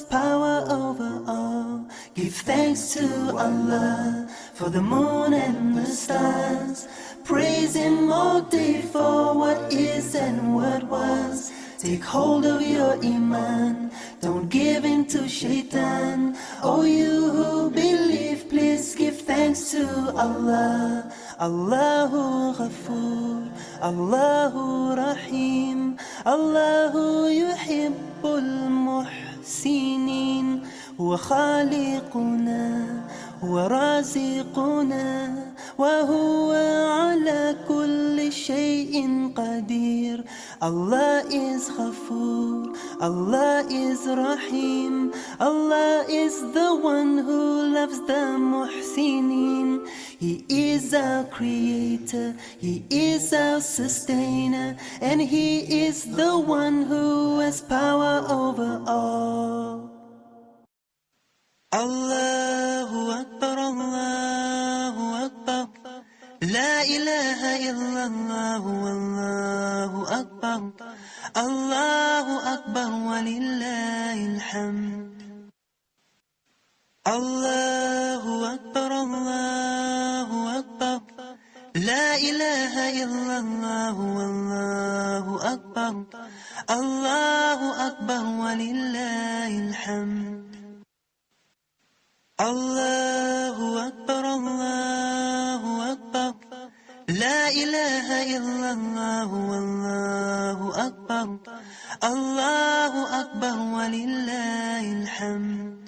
Power over all. Give thanks to Allah for the moon and the stars. Praise Him all day for what is and what was. Take hold of your iman. Don't give in to shaitan. Oh, you who believe, please give thanks to Allah. Allahu Ghafoor, Allahu Rahim, Allahu Yuhibbul Muhsinin. هو خالقنا هو رازقنا وهو على كل شيء قدير. Allah is Ghafoor, Allah is Rahim, Allah is the one who loves the Muhsinin. He is our creator, He is our sustainer, and He is the one who has power over all. Allahu Akbar, Allahu Akbar, La ilaha illallah, Allahu Akbar, Allahu Akbar, walillahil hamd. Allahu Akbar, Allahu Akbar, La ilaha illallah, Allahu Akbar, Allahu Akbar, walillahil hamd. Allahu Akbar, Allahu Akbar, La ilaha illallah, Allahu Akbar, Allahu Akbar, walillahil hamd.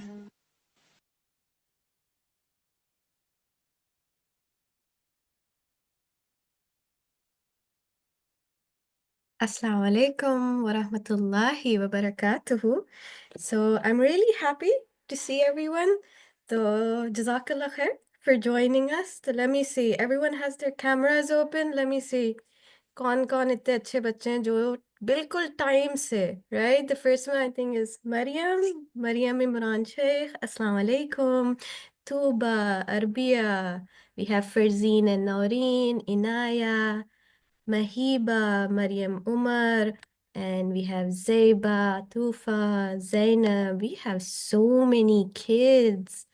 Assalamu alaikum wa rahmatullahi wa barakatuhu. So I'm really happy to see everyone. So Jazakallah khair for joining us. So let me see. Everyone has their cameras open. Let me see. कौन इतने अच्छे बच्चे हैं जो बिल्कुल time से, right? The first one I think is Maryam Imran Sheikh. Assalamu alaikum. Tuba, Arbia. We have Farzeen and Noreen, Inaya, Mahiba, Maryam Umar, and we have Zeba, Tufa, Zainab. We have so many kids.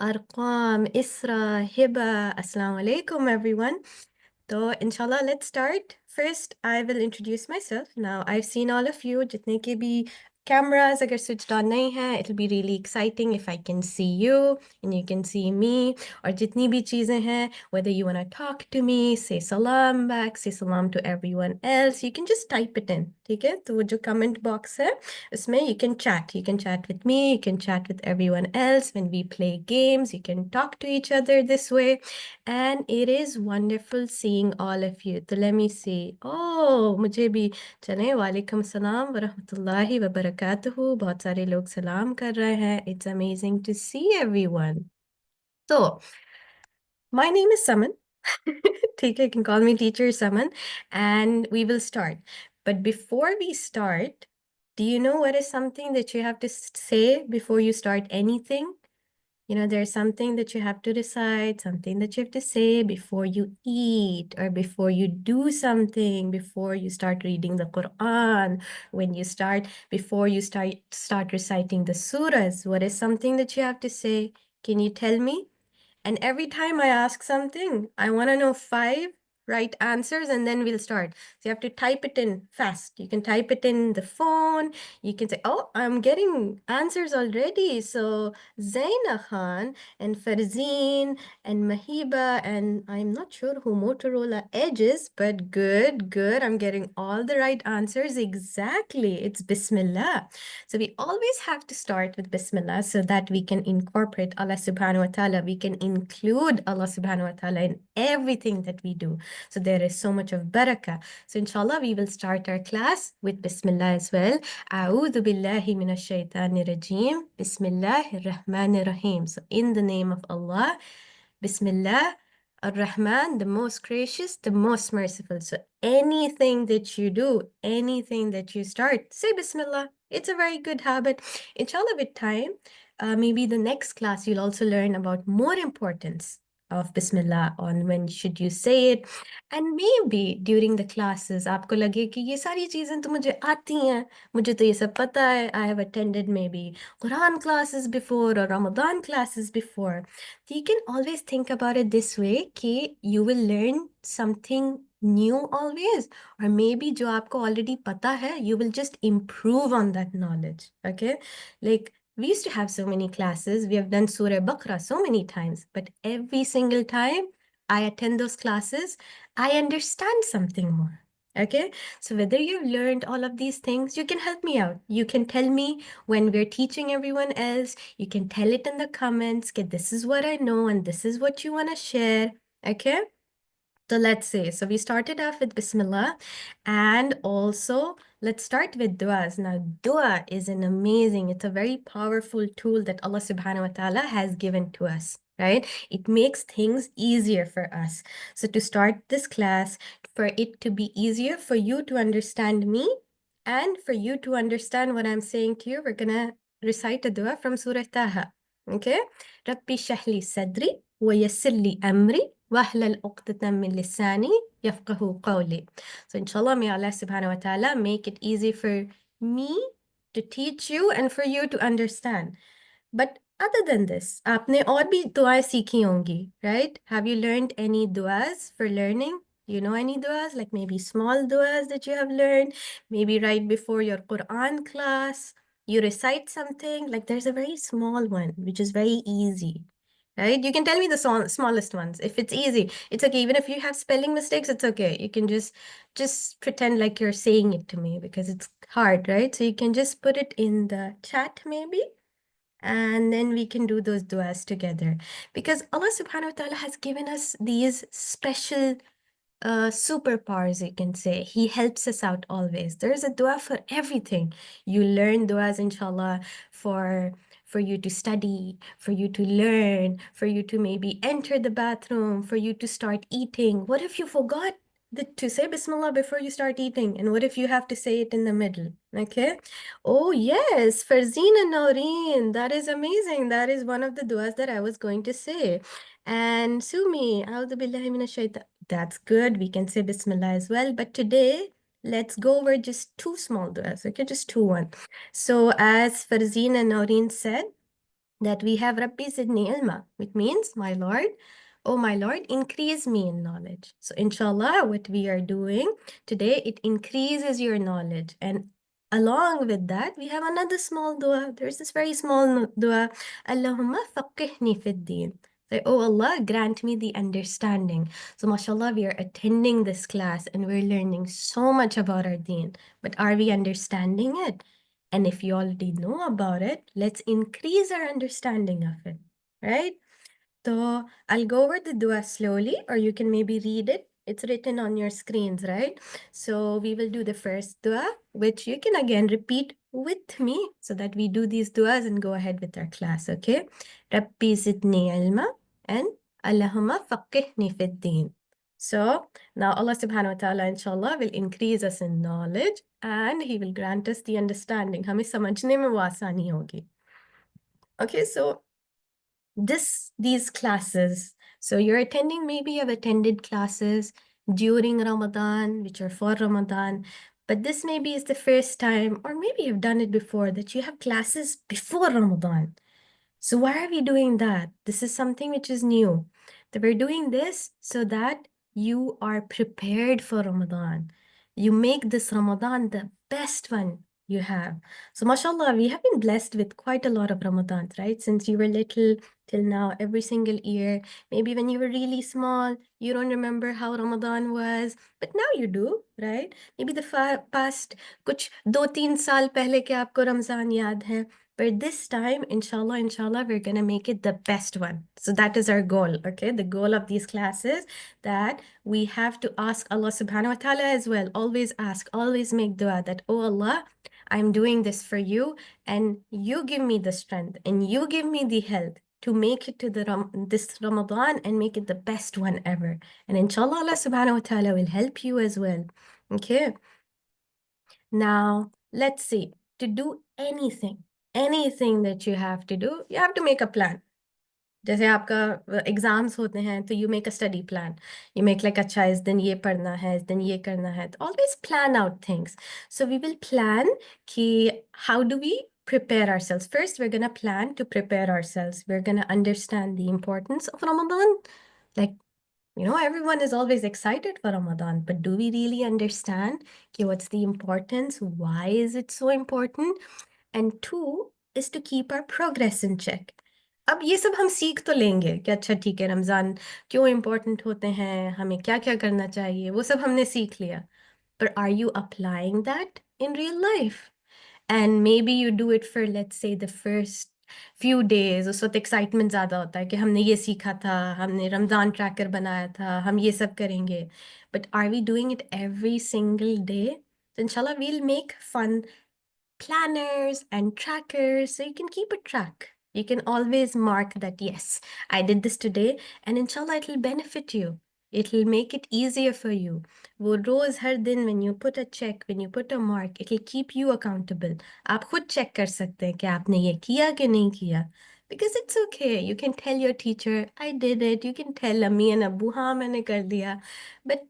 Arqam, Isra, Hiba. Assalamu alaikum, everyone. So, inshallah, let's start. First, I will introduce myself. Now, I've seen all of you. Jitne ke bhi cameras agar switched on nahi hai, it'll be really exciting if I can see you and you can see me. Or jitni bhi cheezein hain, whether you want to talk to me, say salam back, say salam to everyone else, you can just type it in. ठीक है? तो वो जो comment box है, उसमें you can chat. You can chat with me, you can chat with everyone else. When we play games, you can talk to each other this way. And it is wonderful seeing all of you. So let me see. Oh, मुझे भी चलें वालेकुम सलाम व रहमतुल्लाहि व बरकातुहू. बहुत सारे लोग सलाम कर रहे हैं. It's amazing to see everyone. So, my name is Saman. ठीक है, you can call me teacher Saman. And we will start. But before we start, do you know what is something that you have to say before you start anything? You know, there's something that you have to decide, something that you have to say before you eat or before you do something, before you start reading the Quran, before you start reciting the surahs. What is something that you have to say? Can you tell me? And every time I ask something, I want to know 5 right answers and then we'll start. So you have to type it in fast. You can type it in the phone. You can say, oh, I'm getting answers already. So Zaina Khan and Farzeen and Mahiba and I'm not sure who Motorola Edge is, but good. I'm getting all the right answers. Exactly. It's Bismillah. So we always have to start with Bismillah so that we can incorporate Allah subhanahu wa ta'ala. We can include Allah subhanahu wa ta'ala in everything that we do. So there is so much of barakah. So inshallah, we will start our class with Bismillah as well. A'udhu billahi minash shaitanir rajim. Bismillahir rahmanir rahim. So in the name of Allah, Bismillah, Ar-Rahman, the most gracious, the most merciful. So anything that you do, anything that you start, say Bismillah. It's a very good habit. Inshallah, with time, maybe the next class, you'll also learn about more importance of Bismillah, on when should you say it. And maybe during the classes आपको लगे कि ये सारी चीज़ें तो मुझे आती हैं, मुझे तो ये सब पता है. I have attended maybe Quran classes before or Ramadan classes before. So you can always think about it this way कि you will learn something new always, or maybe जो आपको already पता है, you will just improve on that knowledge. Okay, like we used to have so many classes. We have done Surah Baqarah so many times, but every single time I attend those classes, I understand something more. Okay, so whether you've learned all of these things, you can help me out. You can tell me when we're teaching everyone else. You can tell it in the comments. Okay, this is what I know and this is what you want to share. Okay. So let's say, so we started off with Bismillah, and also let's start with du'as. Now, du'a is an amazing, it's a very powerful tool that Allah subhanahu wa ta'ala has given to us, right? It makes things easier for us. So to start this class, for it to be easier for you to understand me and for you to understand what I'm saying to you, we're gonna recite a dua from Surah Taha. Okay? Rabbi shahli sadri wa yassir li amri wahlal uqdatan min lisani yafqahu qawli. So inshallah, may Allah subhanahu wa ta'ala make it easy for me to teach you and for you to understand. But other than this, आपने और भी दुआएं सीखी होंगी, right? Have you learned any duas for learning? You know any duas, like maybe small duas that you have learned, maybe right before your Quran class, you recite something, like there's a very small one, which is very easy, right? You can tell me the smallest ones. If it's easy, it's okay. Even if you have spelling mistakes, it's okay. You can just pretend like you're saying it to me because it's hard, right? So you can just put it in the chat maybe, and then we can do those du'as together. Because Allah subhanahu wa ta'ala has given us these special superpowers, you can say. He helps us out always. There's a dua for everything. You learn duas, inshallah, for you to study, for you to learn, for you to maybe enter the bathroom, for you to start eating. What if you forgot to say Bismillah before you start eating? And what if you have to say it in the middle? Okay. Oh, yes, Farzina Noreen. That is amazing. That is one of the duas that I was going to say. And Sumi, A'udhu Billahi Minash Shaitan. That's good. We can say Bismillah as well. But today, let's go over just two small du'as. Okay, just two one. So as Farzeen and Noreen said, that we have Rabbi Zidni Ilma, which means, my Lord, oh my Lord, increase me in knowledge. So inshallah, what we are doing today, it increases your knowledge. And along with that, we have another small dua. There's this very small dua. Allahumma faqihni fid deen. Say, oh Allah, grant me the understanding. So mashallah, we are attending this class and we're learning so much about our deen. But are we understanding it? And if you already know about it, let's increase our understanding of it, right? So I'll go over the dua slowly, or you can maybe read it. It's written on your screens, right? So we will do the first dua, which you can again repeat with me so that we do these duas and go ahead with our class, okay? Rabbi zidni ilma and Allahumma faqihni fid deen. So now Allah subhanahu wa ta'ala inshallah will increase us in knowledge and He will grant us the understanding. हमें समझने में वो आसानी होगी. Okay, so these classes. So you're attending, maybe you've attended classes during Ramadan, which are for Ramadan, but this maybe is the first time, or maybe you've done it before, that you have classes before Ramadan. So why are we doing that? This is something which is new. That we're doing this so that you are prepared for Ramadan. You make this Ramadan the best one you have. So mashallah, we have been blessed with quite a lot of Ramadans, right? Since you were little till now, every single year. Maybe when you were really small, you don't remember how Ramadan was, but now you do, right? Maybe the past कुछ 2-3 साल पहले के आपको रमजान याद है. But this time, inshallah, we're gonna make it the best one. So that is our goal, okay? The goal of these classes, that we have to ask Allah subhanahu wa ta'ala as well. Always ask, always make dua that, oh Allah, I'm doing this for you, and you give me the strength, and you give me the health to make it to this Ramadan and make it the best one ever. And inshallah, Allah subhanahu wa ta'ala will help you as well, okay? Now, let's see, to do anything that you have to do, you have to make a plan. जैसे आपका exams होते हैं तो you make a study plan, you make like अच्छा इस दिन ये पढ़ना है, इस दिन ये करना है, तो always plan out things. So we will plan कि how do we prepare ourselves. First, we're gonna plan to prepare ourselves. We're gonna understand the importance of Ramadan. Like, everyone is always excited for Ramadan, but do we really understand what's the importance? Why is it so important? And two is to keep our progress in check. अब ये सब हम सीख तो लेंगे कि अच्छा ठीक है, रमज़ान क्यों इम्पोर्टेंट होते हैं, हमें क्या क्या करना चाहिए, वो सब हमने सीख लिया. पर are you applying that in real life? And maybe you do it for, let's say, the first few days. उस वक्त एक्साइटमेंट ज़्यादा होता है कि हमने ये सीखा था, हमने रमज़ान ट्रैकर बनाया था, हम ये सब करेंगे. But are we doing it every single day? So inshallah, we'll make fun planners and trackers so you can keep a track. You can always mark that, yes, I did this today, and inshallah, it'll benefit you. It'll make it easier for you. वो रोज हर दिन when you put a check, when you put a mark, it'll keep you accountable. आप खुद check कर सकते हैं कि आपने ये किया कि नहीं किया. Because it's okay. You can tell your teacher, I did it. You can tell Ammi and Abu, हाँ मैंने कर दिया. But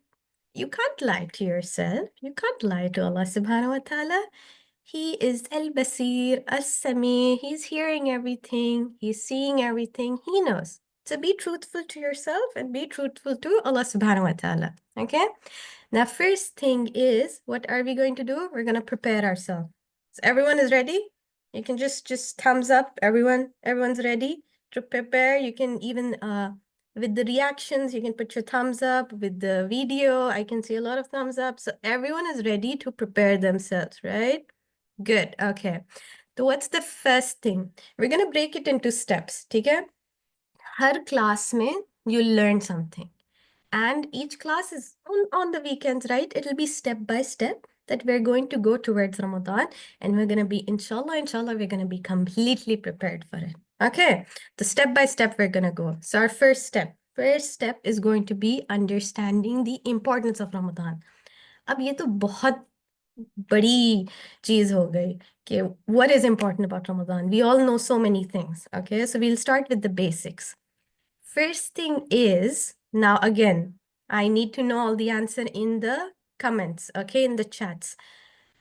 you can't lie to yourself. You can't lie to Allah subhanahu wa ta'ala. He is Al-Basir, As-Sami. He's hearing everything. He's seeing everything. He knows. So be truthful to yourself and be truthful to Allah subhanahu wa ta'ala. Okay? Now, first thing is, what are we going to do? We're going to prepare ourselves. So everyone is ready? You can just thumbs up. Everyone's ready to prepare. You can even with the reactions, you can put your thumbs up. With the video, I can see a lot of thumbs up. So everyone is ready to prepare themselves, right? Good. Okay. So what's the first thing? We're going to break it into steps. ठीक है? हर class में you learn something. And each class is on the weekends, right? It'll be step by step that we're going to go towards Ramadan. And we're going to be, inshallah, we're going to be completely prepared for it. Okay. The step by step we're going to go. So our first step is going to be understanding the importance of Ramadan. अब ये तो बहुत बड़ी चीज हो गई कि what is important about Ramadan. We all know so many things. Okay, so we'll start with the basics. First thing is, now again, I need to know all the answer in the comments, okay, in the chats.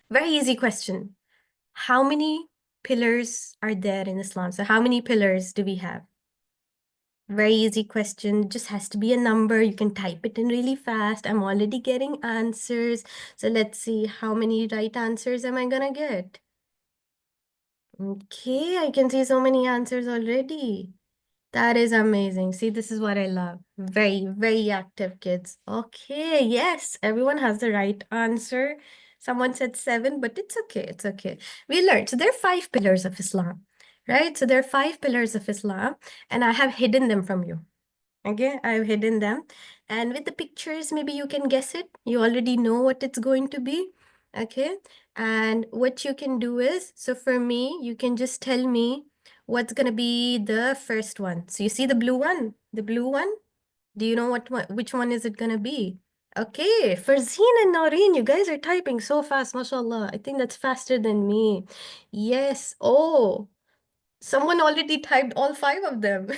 Very easy question. How many pillars are there in Islam? So how many pillars do we have? Very easy question. Just has to be a number. You can type it in really fast. I'm already getting answers. So let's see how many right answers am I gonna get? Okay, I can see so many answers already. That is amazing. See, this is what I love. Very, very active kids. Okay, yes, everyone has the right answer. Someone said 7, but it's okay. It's okay. We learned. So there are 5 pillars of Islam, right? So there are 5 pillars of Islam, and I have hidden them from you. Okay, I've hidden them. And with the pictures, maybe you can guess it. You already know what it's going to be. Okay, and what you can do is, so for me, you can just tell me what's gonna be the first one. So you see the blue one? The blue one? Do you know which one is it gonna be? Okay, Farzeen and Noreen, you guys are typing so fast, mashallah. I think that's faster than me. Yes. Oh, someone already typed all 5 of them.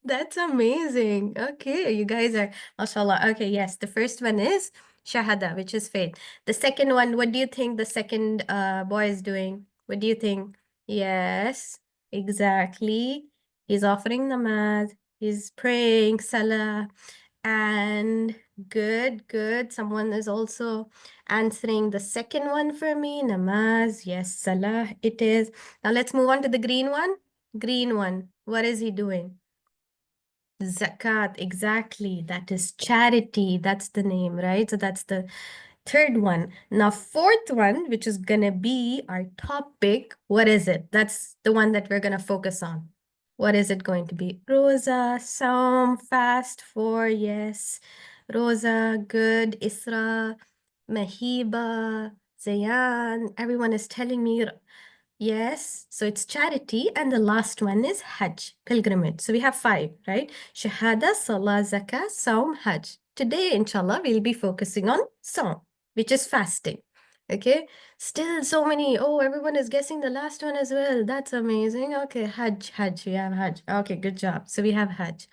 That's amazing. Okay, you guys are, mashallah. Okay, yes, the first one is Shahada, which is faith. The second one, what do you think the second boy is doing? What do you think? Yes, exactly. He's offering namaz, he's praying salah, and good, good. Someone is also answering the second one for me, namaz. Yes, salah, it is. Now let's move on to the green one. Green one, what is he doing? Zakat, exactly. That is charity. That's the name, right? So that's the third one. Now, fourth one, which is gonna be our topic, what is it? That's the one that we're gonna focus on. What is it going to be? Rosa, Saum, fast, 4, yes. Rosa, good. Isra, Mahiba, Zayan. Everyone is telling me yes, so it's charity, and the last one is Hajj, pilgrimage. So we have 5, right? Shahada, Salah, Zakah, Saum, Hajj. Today, inshallah, we'll be focusing on Saum, which is fasting. Okay, still so many. Oh, everyone is guessing the last one as well. That's amazing. Okay, Hajj. We have Hajj. Okay, good job. So we have Hajj.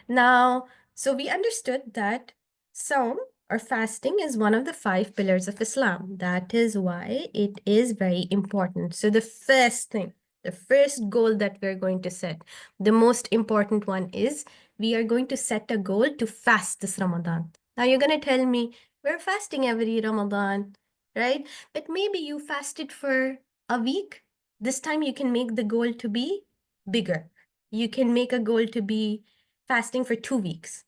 Now, so we understood that Saum or fasting is one of the 5 pillars of Islam. That is why it is very important. So the first thing, the first goal that we're going to set, the most important one is we are going to set a goal to fast this Ramadan. Now you're going to tell me, we're fasting every Ramadan, right? But maybe you fasted for a week. This time you can make the goal to be bigger. You can make a goal to be fasting for 2 weeks.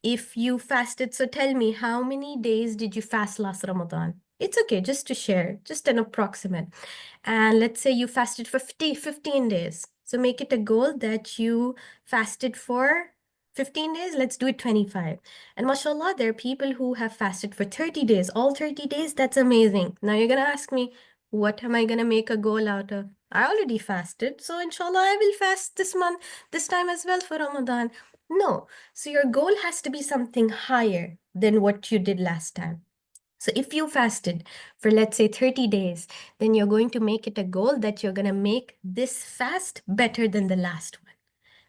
If you fasted, so tell me, how many days did you fast last Ramadan? It's okay, just to share, just an approximate. And let's say you fasted for 15 days. So make it a goal that you fasted for 15 days. Let's do it 25. And mashallah, there are people who have fasted for 30 days, all 30 days. That's amazing. Now you're going to ask me, what am I going to make a goal out of? I already fasted. So inshallah, I will fast this month, this time as well for Ramadan. No. So your goal has to be something higher than what you did last time. So if you fasted for, let's say, 30 days, then you're going to make it a goal that you're going to make this fast better than the last one,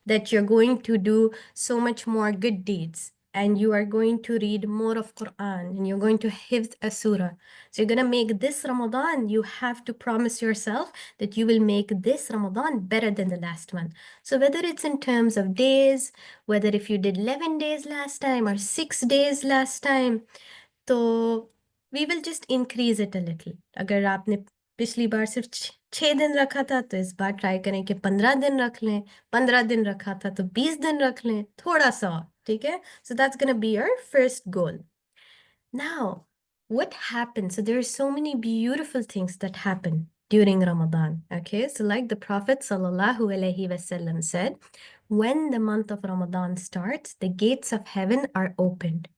that you're going to do so much more good deeds, and you are going to read more of Quran, and you're going to hifz a surah. So you're going to make this Ramadan, you have to promise yourself that you will make this Ramadan better than the last one. So whether it's in terms of days, whether if you did 11 days last time or 6 days last time, तो we will just increase it a little. अगर आपने पिछली बार सिर्फ 6 दिन रखा था तो इस बार ट्राई करें कि 15 दिन रख लें, 15 दिन रखा था तो 20 दिन रख लें, थोड़ा सा और, ठीक है? So that's going to be your first goal. Now, what happens? So there are so many beautiful things that happen during Ramadan. Okay, so like the Prophet sallallahu alaihi wasallam said, when the month of Ramadan starts, the gates of heaven are opened.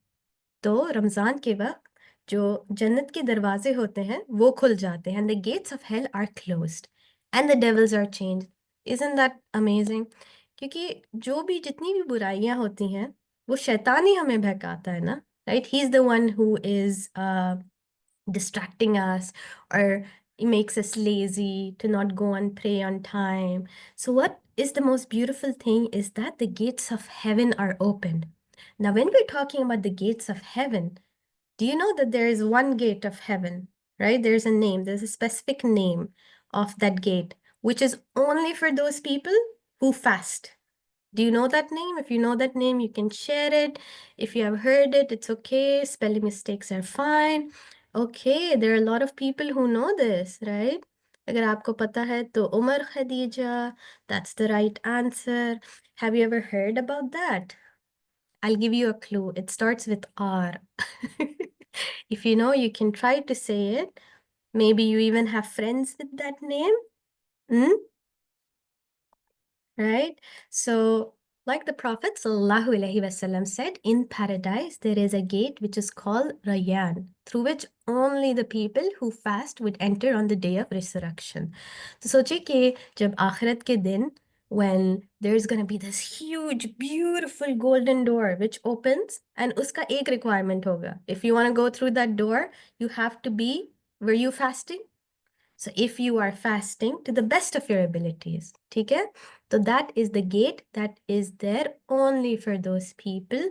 तो रमज़ान के वक्त जो जन्नत के दरवाजे होते हैं वो खुल जाते हैं, and the gates of hell are closed and the devils are chained. Isn't that amazing? क्योंकि जो भी जितनी भी बुराइयां होती हैं वो शैतान ही हमें बहकाता है ना, right? He's the one who is distracting us, or it makes us lazy to not go and pray on time. So what is the most beautiful thing is that the gates of heaven are opened. Now, when we're talking about the gates of heaven, do you know that there is one gate of heaven, right? There's a name, there's a specific name of that gate, which is only for those people who fast. Do you know that name? If you know that name, you can share it. If you have heard it, it's okay. Spelling mistakes are fine. Okay, there are a lot of people who know this, right? अगर आपको पता है तो Umar Khadija, that's the right answer. Have you ever heard about that? I'll give you a clue. It starts with R. If you know, you can try to say it. Maybe you even have friends with that name. Hmm? Right? So, like the Prophet ﷺ said, in paradise there is a gate which is called Rayyan, through which only the people who fast would enter on the day of resurrection. So सोचिए कि जब आखिरत के दिन, when there's going to be this huge, beautiful golden door which opens, and uska ek requirement hoga. If you want to go through that door, you have to be, were you fasting? So if you are fasting to the best of your abilities, ठीक है? So that is the gate that is there only for those people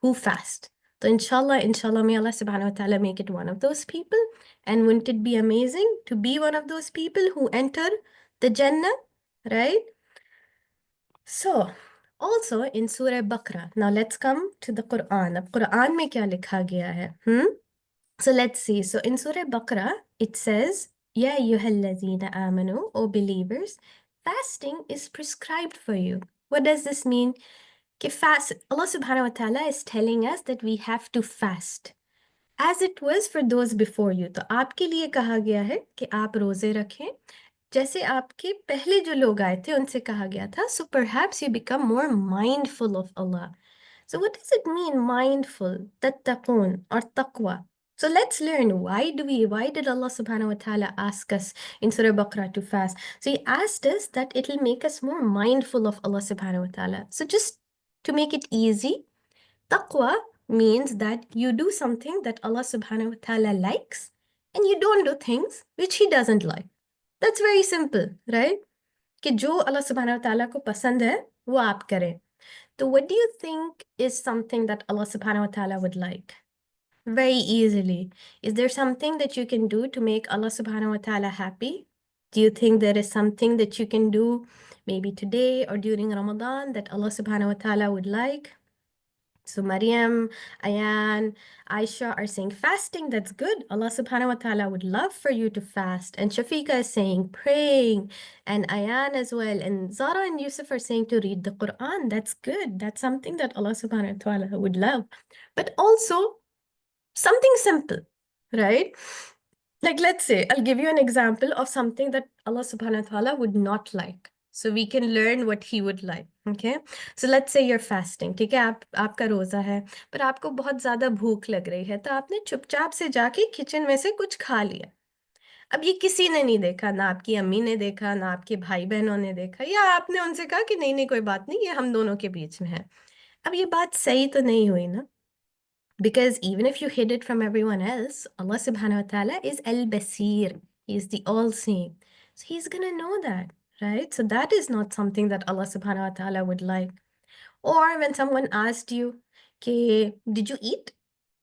who fast. So inshallah, may Allah subhanahu wa ta'ala make it one of those people. And wouldn't it be amazing to be one of those people who enter the Jannah, right? So, also in Surah Baqarah, now let's come to the Quran. अब Quran में क्या लिखा गया है? So let's see. So in Surah Baqarah, it says, Ya ayyuhalladhina amanu, O believers, fasting is prescribed for you. What does this mean? कि fast, Allah subhanahu wa ta'ala is telling us that we have to fast, as it was for those before you. तो आपके लिए कहा गया है कि आप रोजे रखें, जैसे आपके पहले जो लोग आए थे उनसे कहा गया था. So perhaps you become more mindful of Allah. So what does it mean, mindful, tattaqun, or taqwa? So let's learn, why did Allah subhanahu wa ta'ala ask us in Surah Baqarah to fast? So he asked us that it'll make us more mindful of Allah subhanahu wa ta'ala. So just to make it easy, taqwa means that you do something that Allah subhanahu wa ta'ala likes and you don't do things which he doesn't like. That's very simple, right? कि जो अल्लाह सुब्हानहू व तआला को पसंद है वो आप करें. So what do you think is something that Allah subhanahu wa ta'ala would like? Very easily. Is there something that you can do to make Allah subhanahu wa ta'ala happy? Do you think there is something that you can do maybe today or during Ramadan that Allah subhanahu wa ta'ala would like? So Maryam, Ayan, Aisha are saying fasting, that's good. Allah subhanahu wa ta'ala would love for you to fast. And Shafiqa is saying praying. And Ayan as well. And Zara and Yusuf are saying to read the Quran. That's good. That's something that Allah subhanahu wa ta'ala would love. But also something simple, right? Like let's say, I'll give you an example of something that Allah subhanahu wa ta'ala would not like. So we can learn what he would like. Okay. So let's say you're fasting. ठीक है, आपका रोजा है, पर आपको बहुत ज्यादा भूख लग रही है, तो आपने चुपचाप से जाके किचन में से कुछ खा लिया. अब ये किसी ने नहीं देखा, ना आपकी अम्मी ने देखा, ना आपके भाई बहनों ने देखा, या आपने उनसे कहा कि नहीं नहीं कोई बात नहीं, ये हम दोनों के बीच में है. अब ये बात सही तो नहीं हुई ना. Because even if you hid it from everyone else, Allah subhanahu wa ta'ala is Al-Basir. He is the all-seeing. So he's gonna know that, right? So that is not something that Allah subhanahu wa ta'ala would like. Or when someone asked you, कि did you eat?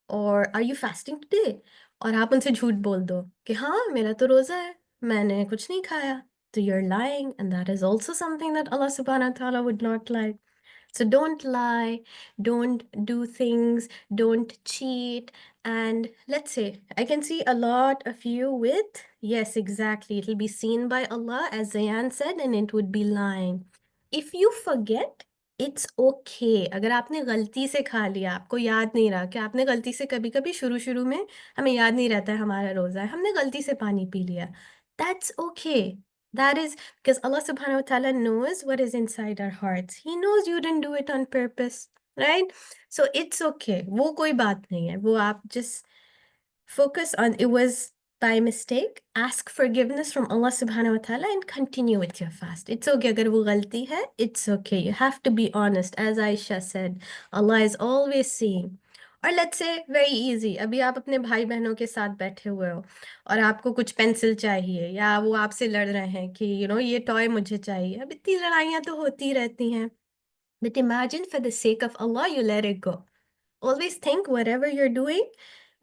Or are you fasting today? और आप उनसे झूठ बोल दो कि हाँ मेरा तो रोजा है, मैंने कुछ नहीं खाया. So you're lying, and that is also something that Allah subhanahu wa ta'ala would not like. So don't lie, don't do things, don't cheat. And let's say, I can see a lot of you with, yes, exactly. It'll be seen by Allah, as Zayan said, and it would be lying. If you forget, it's okay. अगर आपने गलती से खा लिया, आपको याद नहीं रहा कि आपने गलती से कभी-कभी शुरू में हमें याद नहीं रहता है हमारा रोजा है, हमने गलती से पानी पी लिया. That's okay. That is because Allah subhanahu wa ta'ala knows what is inside our hearts. He knows you didn't do it on purpose, right? So it's okay. वो कोई बात नहीं है. वो आप just focus on it was by mistake. Ask forgiveness from Allah subhanahu wa ta'ala and continue with your fast. It's okay. अगर वो गलती है, it's okay. You have to be honest. As Aisha said, Allah is always seeing. और let's say very easy. अभी आप अपने भाई बहनों के साथ बैठे हुए हो और आपको कुछ पेंसिल चाहिए, या वो आपसे लड़ रहे हैं कि ये टॉय मुझे चाहिए. अब इतनी लड़ाइयाँ तो होती रहती हैं. But imagine for the sake of Allah, you let it go. Always think whatever you're doing,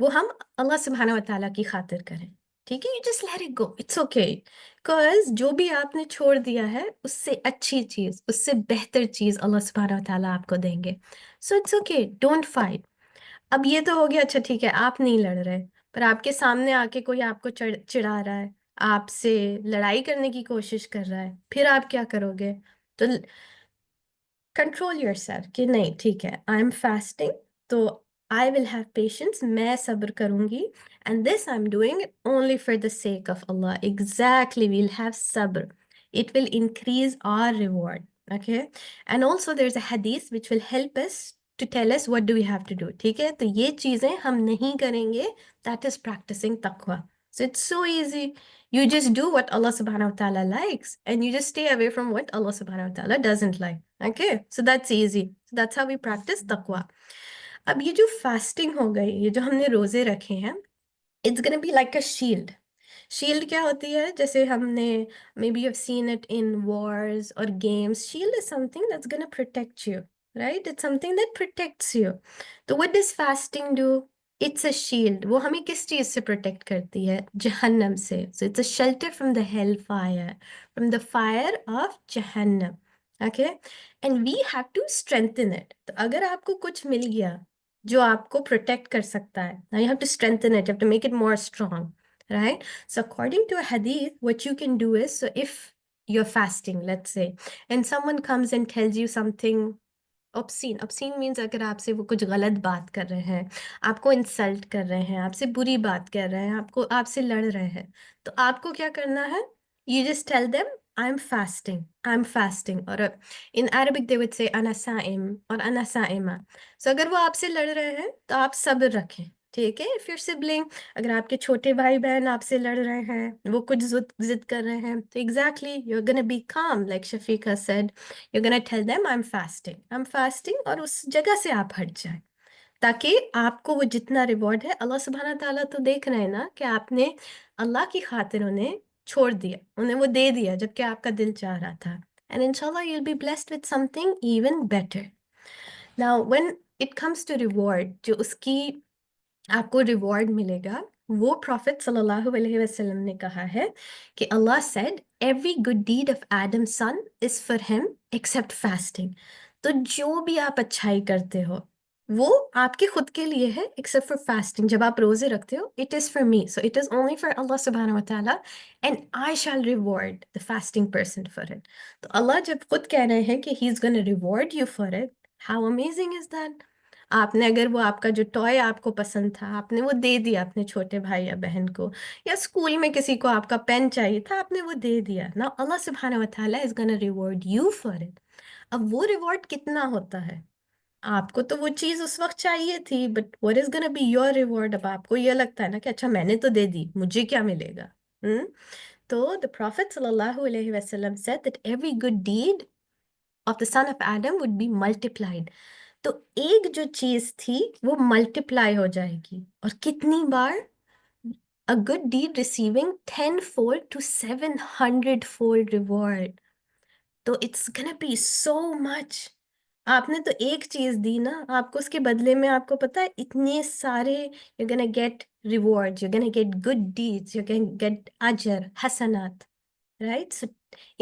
वो हम अल्लाह सुब्हानहू व तआला की खातिर करें. ठीक है, you just let it go. It's okay. Because जो भी आपने छोड़ दिया है, उससे अच्छी चीज, उससे बेहतर चीज अल्लाह सुब्हानहू व तआला आपको देंगे. So it's okay. Don't fight. अब ये तो हो गया, अच्छा ठीक है, आप नहीं लड़ रहे, पर आपके सामने आके कोई आपको चिढ़ा रहा है, आपसे लड़ाई करने की कोशिश कर रहा है, फिर आप क्या करोगे? तो कंट्रोल योरसेल्फ कि नहीं ठीक है, आई एम फास्टिंग, तो आई विल हैव पेशेंस, मैं सब्र करूंगी, and this I am doing it only for the sake of Allah. Exactly, we'll have सब्र. It will increase our reward. Okay. And also there's a hadith which will help us to tell us what do we have to do. ठीक है, तो ये चीजें हम नहीं करेंगे. That is practicing taqwa. So it's so easy. You just do what Allah subhanahu wa ta'ala likes, and you just stay away from what Allah subhanahu wa ta'ala doesn't like. Okay, so that's easy. So that's how we practice taqwa. अब ये जो fasting हो गई, ये जो हमने रोजे रखे हैं, it's gonna be like a shield. Shield क्या होती है? जैसे हमने maybe you've seen it in wars or games. Shield is something that's gonna protect you, right? It's something that protects you. तो what does fasting do? It's a shield. वो हमें किस चीज से protect करती है? जहन्नम से. So it's a shelter from the hellfire, from the fire of Jahannam. Okay? And we have to strengthen it. तो अगर आपको कुछ मिल गया जो आपको protect कर सकता है, now you have to strengthen it. You have to make it more strong. Right? So according to a hadith, what you can do is, so if you're fasting, let's say, and someone comes and tells you something obscene means अगर आपसे वो कुछ गलत बात कर रहे हैं, आपको इंसल्ट कर रहे हैं, आपसे बुरी बात कर रहे हैं, आपसे लड़ रहे हैं, तो आपको क्या करना है? You just tell them, I'm fasting. और in Arabic they would say ana sa'im और ana sa'ima. So अगर वो आपसे लड़ रहे हैं तो आप सब्र रखें. ठीक है, if your sibling, अगर आपके छोटे भाई बहन आपसे लड़ रहे हैं, वो कुछ जिद कर रहे हैं, तो exactly you're gonna be calm, like Shafiqa said. You're gonna tell them I'm fasting, और उस जगह से आप हट जाए. ताकि आपको वो जितना रिवॉर्ड है, अल्लाह सुब्हाना ताला तो देख रहे हैं ना कि आपने अल्लाह की खातिर उन्हें छोड़ दिया, उन्हें वो दे दिया जबकि आपका दिल चाह रहा था. एंड इंशाल्लाह you'll be blessed with something even better. Now when it comes to reward, जो उसकी आपको रिवॉर्ड मिलेगा, वो प्रॉफिट सल्लल्लाहु अलैहि वसल्लम ने कहा है कि अल्लाह said every good deed of Adam's son is for him except fasting. तो जो भी आप अच्छाई करते हो वो आपके खुद के लिए है except for fasting. जब आप रोजे रखते हो it is for me, so it is only for Allah subhanahu wa ta'ala and I shall reward the fasting person for it. तो अल्लाह जब खुद कह रहे हैं कि he is going to reward you for it, how amazing is that? आपने अगर वो आपका जो टॉय आपको पसंद था आपने वो दे दिया अपने छोटे भाई या बहन को, या स्कूल में किसी को आपका पेन चाहिए था आपने वो दे दिया ना, अल्लाह सुब्हानहू व तआला is gonna reward you for it. अब वो रिवॉर्ड कितना होता है, आपको तो वो चीज उस वक्त चाहिए थी but what is gonna be your reward. अब आपको ये लगता है ना कि अच्छा मैंने तो दे दी मुझे क्या मिलेगा. हम्म. तो द प्रॉफिट सल्लल्लाहु अलैहि वसल्लम said that every good deed of the son of Adam would be multiplied. तो एक जो चीज थी वो मल्टीप्लाई हो जाएगी, और कितनी बार, a good deed receiving 10-fold to 700-fold reward. तो it's gonna be so much. आपने तो एक चीज दी ना, आपको उसके बदले में आपको पता है इतने सारे you're gonna get rewards, you're gonna get good deeds, you're gonna get ajr, hasanat. Right? So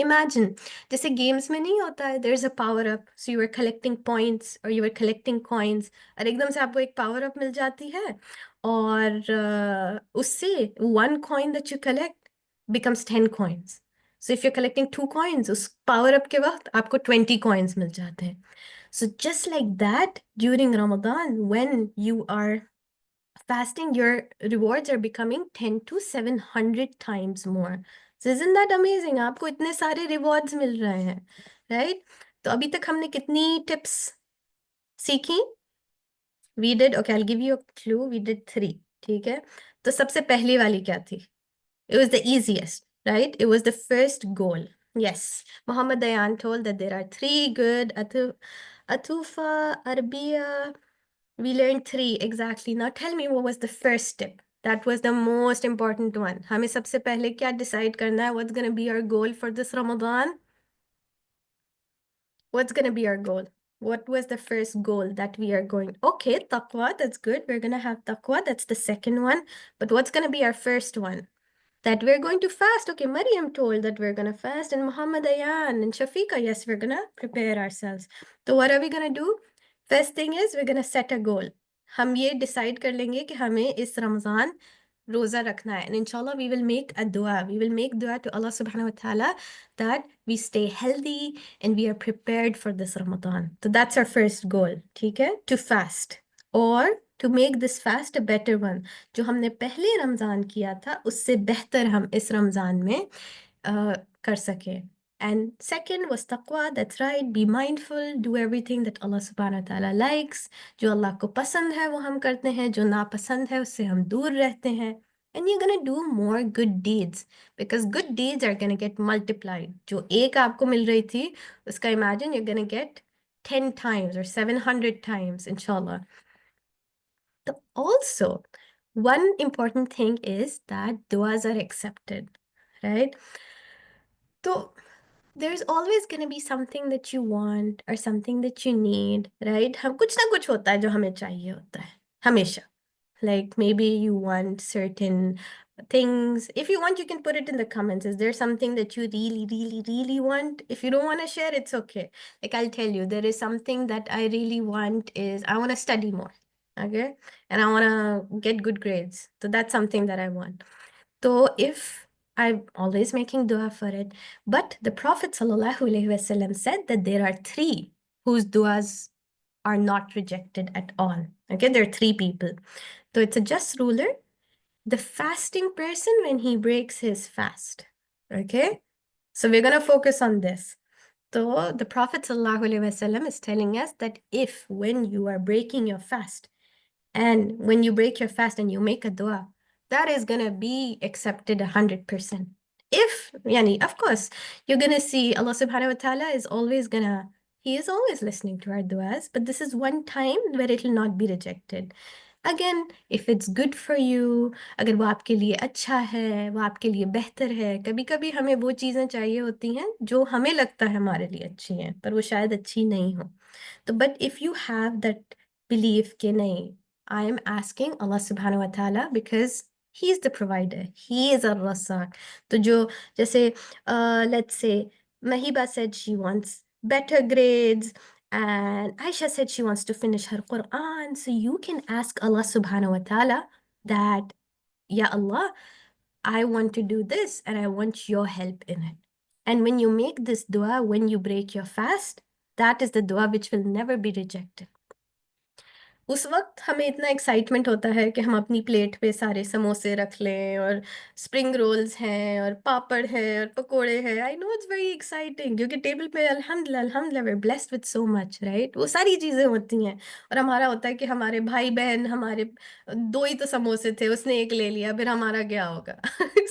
imagine, जैसे गेम्स में नहीं होता है, there's a power up, so you were collecting points or you were collecting coins, और एकदम से आपको एक पावर अप मिल जाती है, और उससे one coin that you collect becomes 10 coins. So if you're collecting 2 coins, उस पावर अप के वक्त आपको 20 coins मिल जाते हैं. So just like that, during Ramadan, when you are fasting, your rewards are becoming 10 to 700 times more. So isn't that amazing? आपको इतने सारे rewards मिल रहे हैं, right? तो अभी तक हमने कितनी tips सीखी? We did, okay, I'll give you a clue. We did 3, ठीक है? तो सबसे पहली वाली क्या थी? It was the easiest, right? It was the first goal. Yes, Muhammad Dayan told that there are 3 good Atufa, Arbiya. We learned 3 exactly. Now tell me what was the first step? That was the most important one. हमें सबसे पहले क्या decide करना है? What's gonna be our goal for this Ramadan? What's gonna be our goal? What was the first goal that we are going? Okay, taqwa, that's good. We're gonna have taqwa. That's the second one. But what's gonna be our first one? That we're going to fast. Okay, Maryam told that we're going to fast, and Muhammad Ayan and Shafiqa, yes, we're going to prepare ourselves. So what are we going to do? First thing is we're going to set a goal. हम ये decide कर लेंगे कि हमें इस रमज़ान रोज़ा रखना है. And inshallah we will make a dua. We will make dua to Allah subhanahu wa ta'ala that we stay healthy and we are prepared for this Ramadan. So that's our first goal, ठीक है? To fast. Or to make this fast a better one. जो हमने पहले रमज़ान किया था उससे बेहतर हम इस रमज़ान में कर सके. And second was taqwa, that's right, be mindful, do everything that Allah subhanahu wa ta'ala likes. जो अल्लाह को पसंद है वो हम करते हैं, जो नापसंद है उससे हम दूर रहते हैं. And you're gonna do more good deeds because good deeds are gonna get multiplied. जो एक आपको मिल रही थी उसका imagine you're gonna get 10 times or 700 times inshallah. Also, one important thing is that duas are accepted, right? So there's always going to be something that you want or something that you need, right? हम कुछ ना कुछ होता है जो हमें चाहिए होता है हमेशा. Like maybe you want certain things. If you want, you can put it in the comments. Is there something that you really, really, really want? If you don't want to share, it's okay. Like I'll tell you, there is something that I really want is I want to study more. Okay. And I want to get good grades. So that's something that I want. So if I'm always making dua for it, but the Prophet ﷺ said that there are 3 whose duas are not rejected at all. Okay, there are 3 people. So it's a just ruler, the fasting person when he breaks his fast. Okay, so we're gonna focus on this. So the Prophet ﷺ is telling us that if when you are breaking your fast, and when you break your fast and you make a dua, that is gonna be accepted 100%. If, yani, of course, you're gonna see Allah subhanahu wa ta'ala is always gonna He is always listening to our du'as, but this is one time where it will not be rejected. Again, if it's good for you, अगर वो आपके लिए अच्छा है, वो आपके लिए बेहतर है, कभी कभी हमें वो चीज़ें चाहिए होती हैं जो हमें लगता है हमारे लिए अच्छी हैं, पर वो शायद अच्छी नहीं हो. तो but if you have that belief कि नहीं, आई एम आस्किंग अल्लाह सुब्हानहू व तआला because he is the provider, he is a रज़्ज़ाक. तो जो जैसे let's say Mahiba said she wants better grades, and Aisha said she wants to finish her Quran. So you can ask Allah subhanahu wa ta'ala that, Ya Allah, I want to do this and I want your help in it. And when you make this dua, when you break your fast, that is the dua which will never be rejected. उस वक्त हमें इतना excitement होता है कि हम अपनी plate पे सारे समोसे रख लें और स्प्रिंग रोल्स हैं और पापड़ है और पकोड़े हैं. I know it's very exciting क्योंकि टेबल पे अल्हम्दुलिल्लाह अल्हम्दुलिल्लाह we are blessed with so much, right. वो सारी चीज़ें होती हैं और हमारा होता है कि हमारे भाई बहन हमारे दो ही तो समोसे थे, उसने एक ले लिया, फिर हमारा क्या होगा.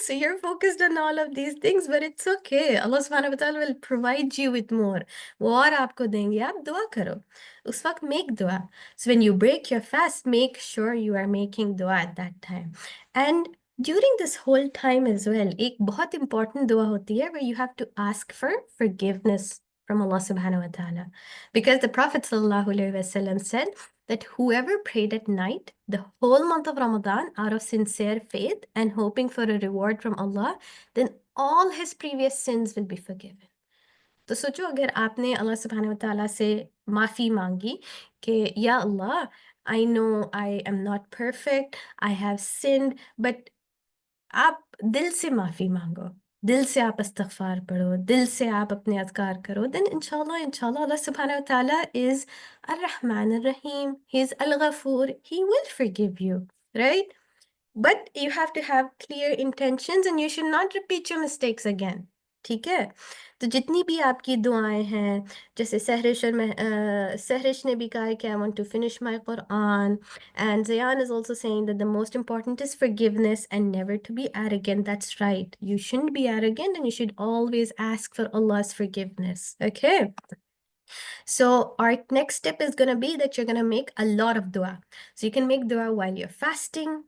So you are focused on all of these things but it's okay. Allah सुब्हानहू व तआला will provide you with more. वो और आपको देंगे, आप दुआ करो उस वक्त. मेक दुआ. So when you break your fast, make sure you are making dua at that time. And during this whole time as well, एक बहुत important dua होती है where you have to ask for forgiveness from Allah subhanahu wa ta'ala. Because the Prophet sallallahu alaihi wasallam said that whoever prayed at night the whole month of Ramadan out of sincere faith and hoping for a reward from Allah, then all his previous sins will be forgiven. तो सोचो अगर आपने अल्लाह सुब्हानहू व तआला से माफ़ी मांगी कि या Allah, I know I am not perfect, I have sinned, but आप दिल से माफ़ी मांगो, दिल से आप इस्तग़फ़ार पढ़ो, दिल से आप अपने अज़कार करो, देन इंशाल्लाह इंशाल्लाह अल्लाह सुब्हानहू व तआला इज़ अर्रहमान अर्रहीम, ही इज़ अल गफ़ूर, he will forgive you, right. But you have to have clear intentions and you should not repeat your mistakes again. ठीक है. तो जितनी भी आपकी दुआएं हैं, जैसे सहरिश ने भी कहा है कि I want to finish my Quran, and Zayan is also saying that the most important is forgiveness and never to be arrogant. That's right. You shouldn't be arrogant and you should always ask for Allah's forgiveness. Okay. So our next step is going to be that you're going to make a lot of dua. So you can make dua while you're fasting.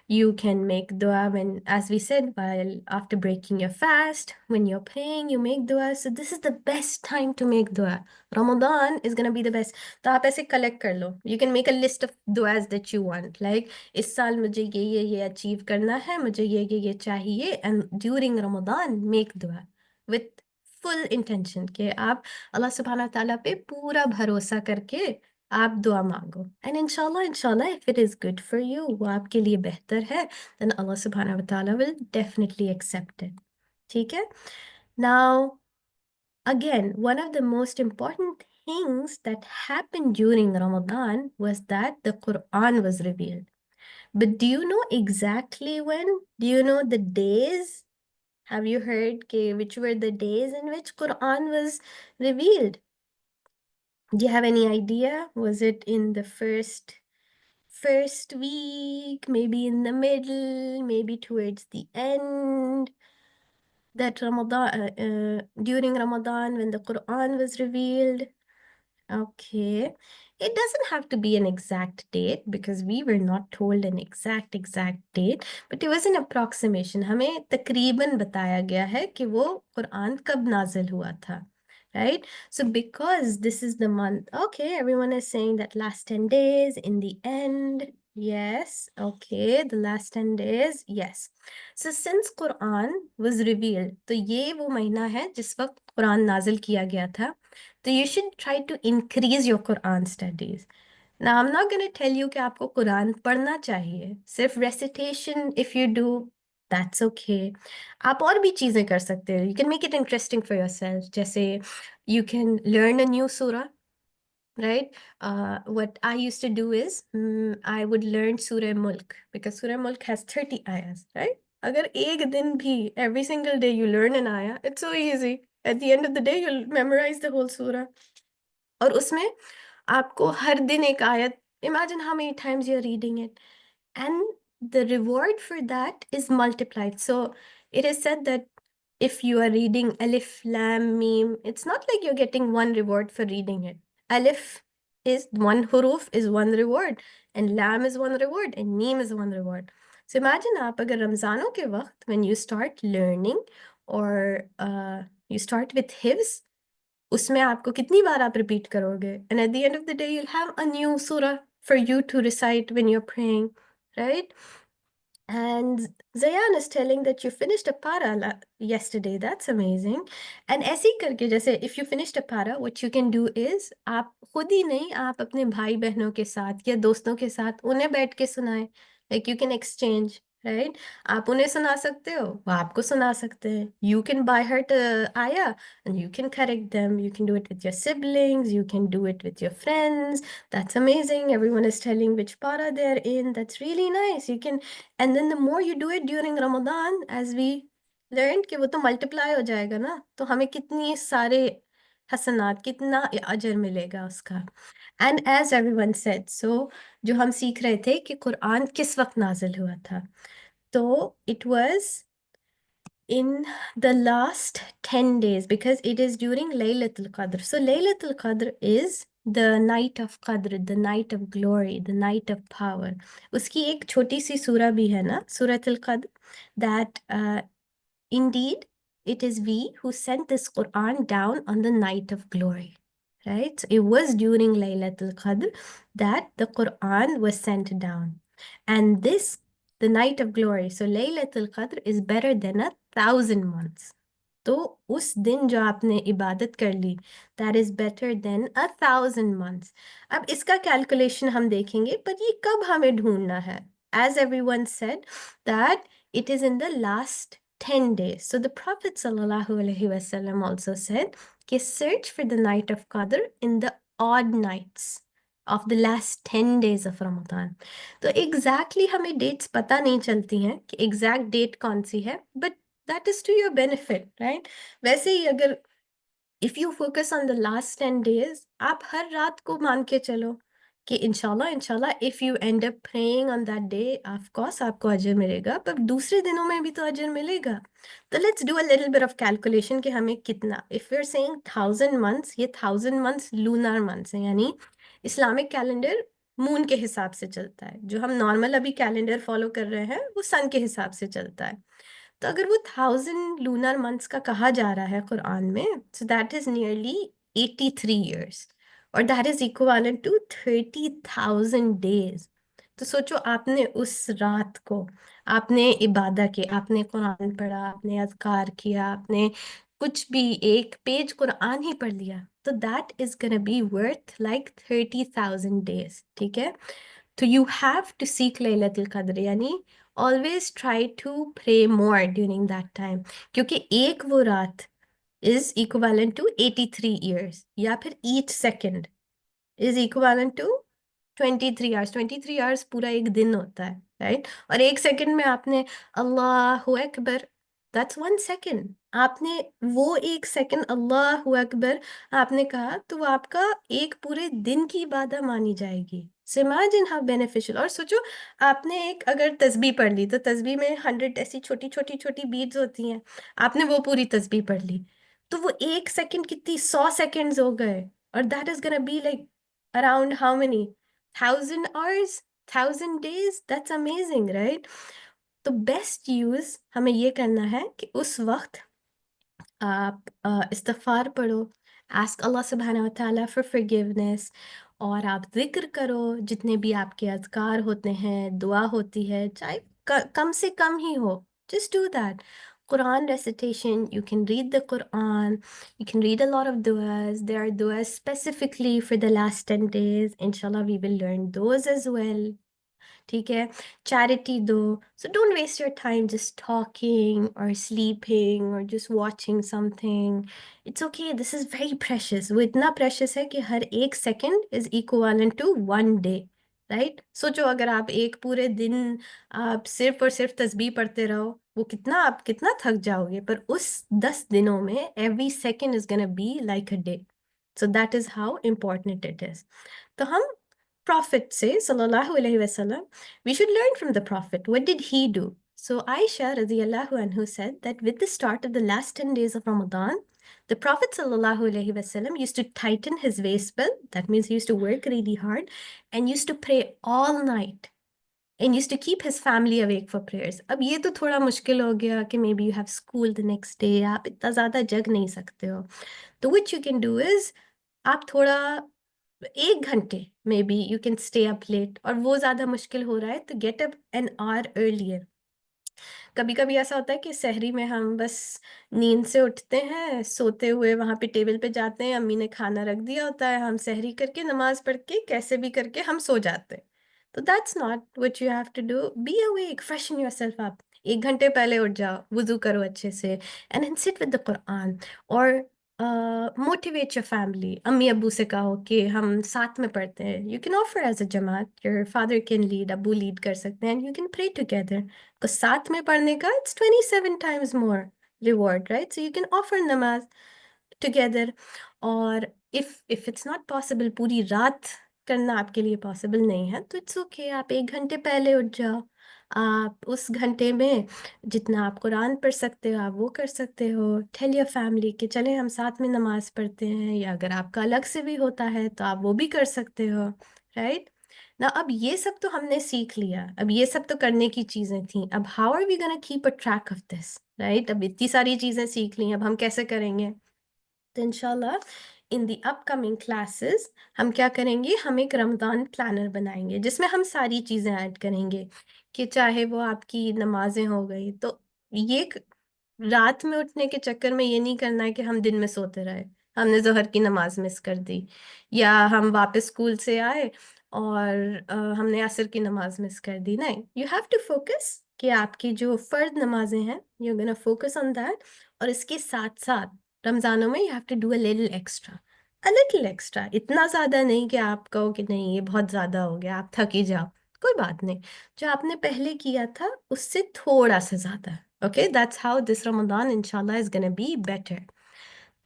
You can make dua when, as we said, while after breaking your fast, when you're praying, you make dua. So this is the best time to make dua. Ramadan is going to be the best. तो आप ऐसे collect कर लो. You can make a list of duas that you want. Like इस साल मुझे ये achieve करना है, मुझे ये चाहिए. And during Ramadan, make dua with full intention कि आप अल्लाह सुब्हानहू व तआला पे पूरा भरोसा करके आप दुआ मांगो. एंड इंशाल्लाह इंशाल्लाह if it is good for you, वो आपके लिए बेहतर है, देन अल्लाह सुब्हानहू व तआला विल डेफिनेटली एक्सेप्ट इट. ठीक है. Now again, one of the most important things that happened during Ramadan was that the Quran was revealed. But do you know exactly when? Do you know the days? Have you heard which were the days in which Quran was revealed? Do you have any idea? Was it in the first week, maybe in the middle, maybe towards the end? That during Ramadan when the Quran was revealed? Okay. It doesn't have to be an exact date because we were not told an exact date, but it was an approximation. हमें तकरीबन बताया गया है कि वो कुरान कब नाजिल हुआ था. Right? So because this is the month, okay, everyone is saying that last 10 days in the end. Yes, okay, the last 10 days, yes. So since Quran was revealed, तो ये वो महीना है जिस वक्त कुरान नाजिल किया गया था. So you should try to increase your Quran studies. Now, I'm not going to tell you कि आपको कुरान पढ़ना चाहिए. सिर्फ recitation if you do, that's okay. आप और भी चीज़ें कर सकते हो. You can make it interesting for yourself. जैसे you can learn a new surah, right? What I used to do is I would learn Surah Mulk because Surah Mulk has 30 ayahs, right? अगर एक दिन भी every single day you learn an ayah, it's so easy. At the end of the day, you'll memorize the whole surah. और उसमें आपको हर दिन एक आयत, imagine how many times you're reading it, and the reward for that is multiplied. So it is said that if you are reading Alif, Lam, Mim, it's not like you're getting one reward for reading it. Alif is one huruf is one reward, and Lam is one reward, and Mim is one reward. So imagine आप अगर रमज़ानों के वक्त when you start learning or you start with hifz, उसमें आपको कितनी बार आप repeat करोगे, and at the end of the day you'll have a new surah for you to recite when you're praying, right? And Zayan is telling that you finished a para yesterday. That's amazing. And ऐसे ही करके जैसे if you finished a para, what you can do is आप खुद ही नहीं, आप अपने भाई बहनों के साथ या दोस्तों के साथ उन्हें बैठ के सुनाएं. Like you can exchange, right? आप उन्हें सुना सकते हो, वो आपको सुना सकते हैं. You can buy her the ayah and you can correct them. You can do it with your siblings. You can do it with your friends. That's amazing. Everyone is telling which para they're in. That's really nice. You can, and then the more you do it during Ramadan, as we learned कि वो तो multiply हो जाएगा ना, तो हमें कितनी सारे हसनात, कितना अजर मिलेगा उसका. And as everyone said, so जो हम सीख रहे थे कि कुरान किस वक्त नाजिल हुआ था, तो it was in the last 10 days because it is during Laylatul Qadr. So Laylatul Qadr is the night of Qadr, the night of glory, the night of power. उसकी एक छोटी सी सूरा भी है ना, Suratul Qadr, that indeed it is we who sent this Quran down on the night of glory. Right? So it was during Laylatul Qadr that the Quran was sent down. And this, the night of glory, so Laylatul Qadr is better than 1,000 months. तो उस दिन जो आपने इबादत कर ली, that is better than 1,000 months. अब इसका calculation हम देखेंगे, पर ये कब हमें ढूंढना है? As everyone said, that it is in the last 10 days. So the Prophet ﷺ also said, कि search for the night of Qadr in the odd nights of the last 10 days of Ramadan. तो exactly हमें dates पता नहीं चलती हैं कि exact date कौन सी है, but that is to your benefit, right? वैसे ही अगर if you focus on the last 10 days, आप हर रात को मान के चलो कि इंशाल्लाह if you end up praying on that day, of course आपको अजर मिलेगा, पर दूसरे दिनों में भी तो अजर मिलेगा. तो let's do a little bit of calculation कि हमें कितना. If we're saying 1,000 months, ये 1,000 months lunar months हैं, यानी इस्लामिक कैलेंडर मून के हिसाब से चलता है. जो हम नॉर्मल अभी कैलेंडर फॉलो कर रहे हैं वो सन के हिसाब से चलता है. तो अगर वो 1,000 लूनर मंथ्स का कहा जा रहा है कुरान में, so that is nearly 83 years और that is equivalent to 30,000 days. तो सोचो आपने उस रात को आपने इबादत की, आपने कुरान पढ़ा, आपने अज़कार किया, आपने कुछ भी एक पेज कुरान ही पढ़ लिया, तो that is gonna be worth like 30,000 days. ठीक है? So you have to seek Laylatul Qadr, यानी always try to pray more during that time. क्योंकि एक वो रात is equivalent to 83 years, या फिर each second is equivalent to 23 hours. 23 hours पूरा एक दिन होता है, right? और एक सेकंड में आपने अल्लाहु अकबर, that's 1 second. आपने वो एक सेकंड अल्लाहु अकबर आपने कहा, तो वो आपका एक पूरे दिन की इबादत मानी जाएगी. So imagine how beneficial. और सोचो आपने एक अगर तस्बीह पढ़ ली, तो तस्बीह में 100 ऐसी छोटी छोटी छोटी बीड्स होती हैं, आपने वो पूरी तस्बीह पढ़ ली, तो वो एक सेकंड कितनी 100 सेकंड्स हो गए. और that is gonna be like around how many 1,000 hours, 1,000 days. That's amazing, right? तो बेस्ट यूज हमें ये करना है कि उस वक्त आप इस्तगफार पढ़ो, ask Allah subhanahu wa ta'ala for forgiveness, और आप जिक्र करो, जितने भी आपके अज़कार होते हैं, दुआ होती है, चाहे कम से कम ही हो, just do that. Quran recitation, you can read the Quran, you can read a lot of du'as. There are du'as specifically for the last 10 days. Inshallah, we will learn those as well. ठीक है, charity दो. So don't waste your time just talking or sleeping or just watching something. It's okay, this is very precious. वो इतना precious है कि हर एक second is equivalent to 1 day. Right? सोचो अगर आप एक पूरे दिन आप सिर्फ और सिर्फ तस्बीह पढ़ते रहो, वो कितना आप कितना थक जाओगे, पर उस 10 दिनों में every second is gonna be like a day. So that is how important it is. तो हम Prophet say, sallallahu alaihi wasallam, we should learn from the Prophet. What did he do? So Aisha radiallahu anhu said that with the start of the last 10 days of Ramadan, the Prophet sallallahu alaihi wasallam used to tighten his waist belt. That means he used to work really hard and used to pray all night and used to keep his family awake for prayers. अब ये तो थोड़ा मुश्किल हो गया कि maybe you have school the next day, आप इतना ज़्यादा जग नहीं सकते हो. तो what you can do is आप थोड़ा 1 घंटे maybe you can stay up late और वो ज़्यादा मुश्किल हो रहा है तो get up an hour earlier. कभी कभी ऐसा होता है कि सहरी में हम बस नींद से उठते हैं, सोते हुए वहां पे टेबल पे जाते हैं, अम्मी ने खाना रख दिया होता है, हम सहरी करके नमाज पढ़ के कैसे भी करके हम सो जाते हैं. तो that's not what you have to do. Be awake, freshen yourself up. 1 घंटे पहले उठ जाओ, वुजू करो अच्छे से and then sit with the Quran और मोटिवेट योर फैमिली. अम्मी अब्बू से कहो कि हम साथ में पढ़ते हैं. You can offer as a जमात, योर फादर कैन लीड, अब्बू लीड कर सकते हैं and you can pray together. तो साथ में पढ़ने का it's 27 times more reward, right? So you can offer namaz together. और if it's not possible, पूरी रात करना आपके लिए possible नहीं है, तो it's okay, आप 1 घंटे पहले उठ जाओ. आप उस घंटे में जितना आप कुरान पढ़ सकते हो आप वो कर सकते हो. टेल योर फैमिली कि चलें हम साथ में नमाज पढ़ते हैं, या अगर आपका अलग से भी होता है तो आप वो भी कर सकते हो, राइट ना. अब ये सब तो हमने सीख लिया, अब ये सब तो करने की चीजें थी. अब how are we gonna keep a track of this, right. अब इतनी सारी चीजें सीख ली, अब हम कैसे करेंगे. तो इंशाल्लाह इन दी अपकमिंग क्लासेस हम क्या करेंगे, हम एक रमज़ान प्लानर बनाएंगे जिसमें हम सारी चीज़ें ऐड करेंगे कि चाहे वो आपकी नमाजें हो गई, तो ये रात में उठने के चक्कर में ये नहीं करना है कि हम दिन में सोते रहे, हमने जोहर की नमाज मिस कर दी, या हम वापस स्कूल से आए और हमने असर की नमाज मिस कर दी. नहीं, यू हैव टू फोकस कि आपकी जो फर्द नमाजें हैं you gonna focus on that. और इसके साथ साथ रमजानों में you have to do a little extra. इतना ज्यादा नहीं कि आप कहो कि नहीं ये बहुत ज्यादा हो गया, आप थक ही जाओ. कोई बात नहीं, जो आपने पहले किया था उससे थोड़ा सा ज्यादा. Okay, that's how this Ramzan इंशाल्लाह इज गोना बी बेटर.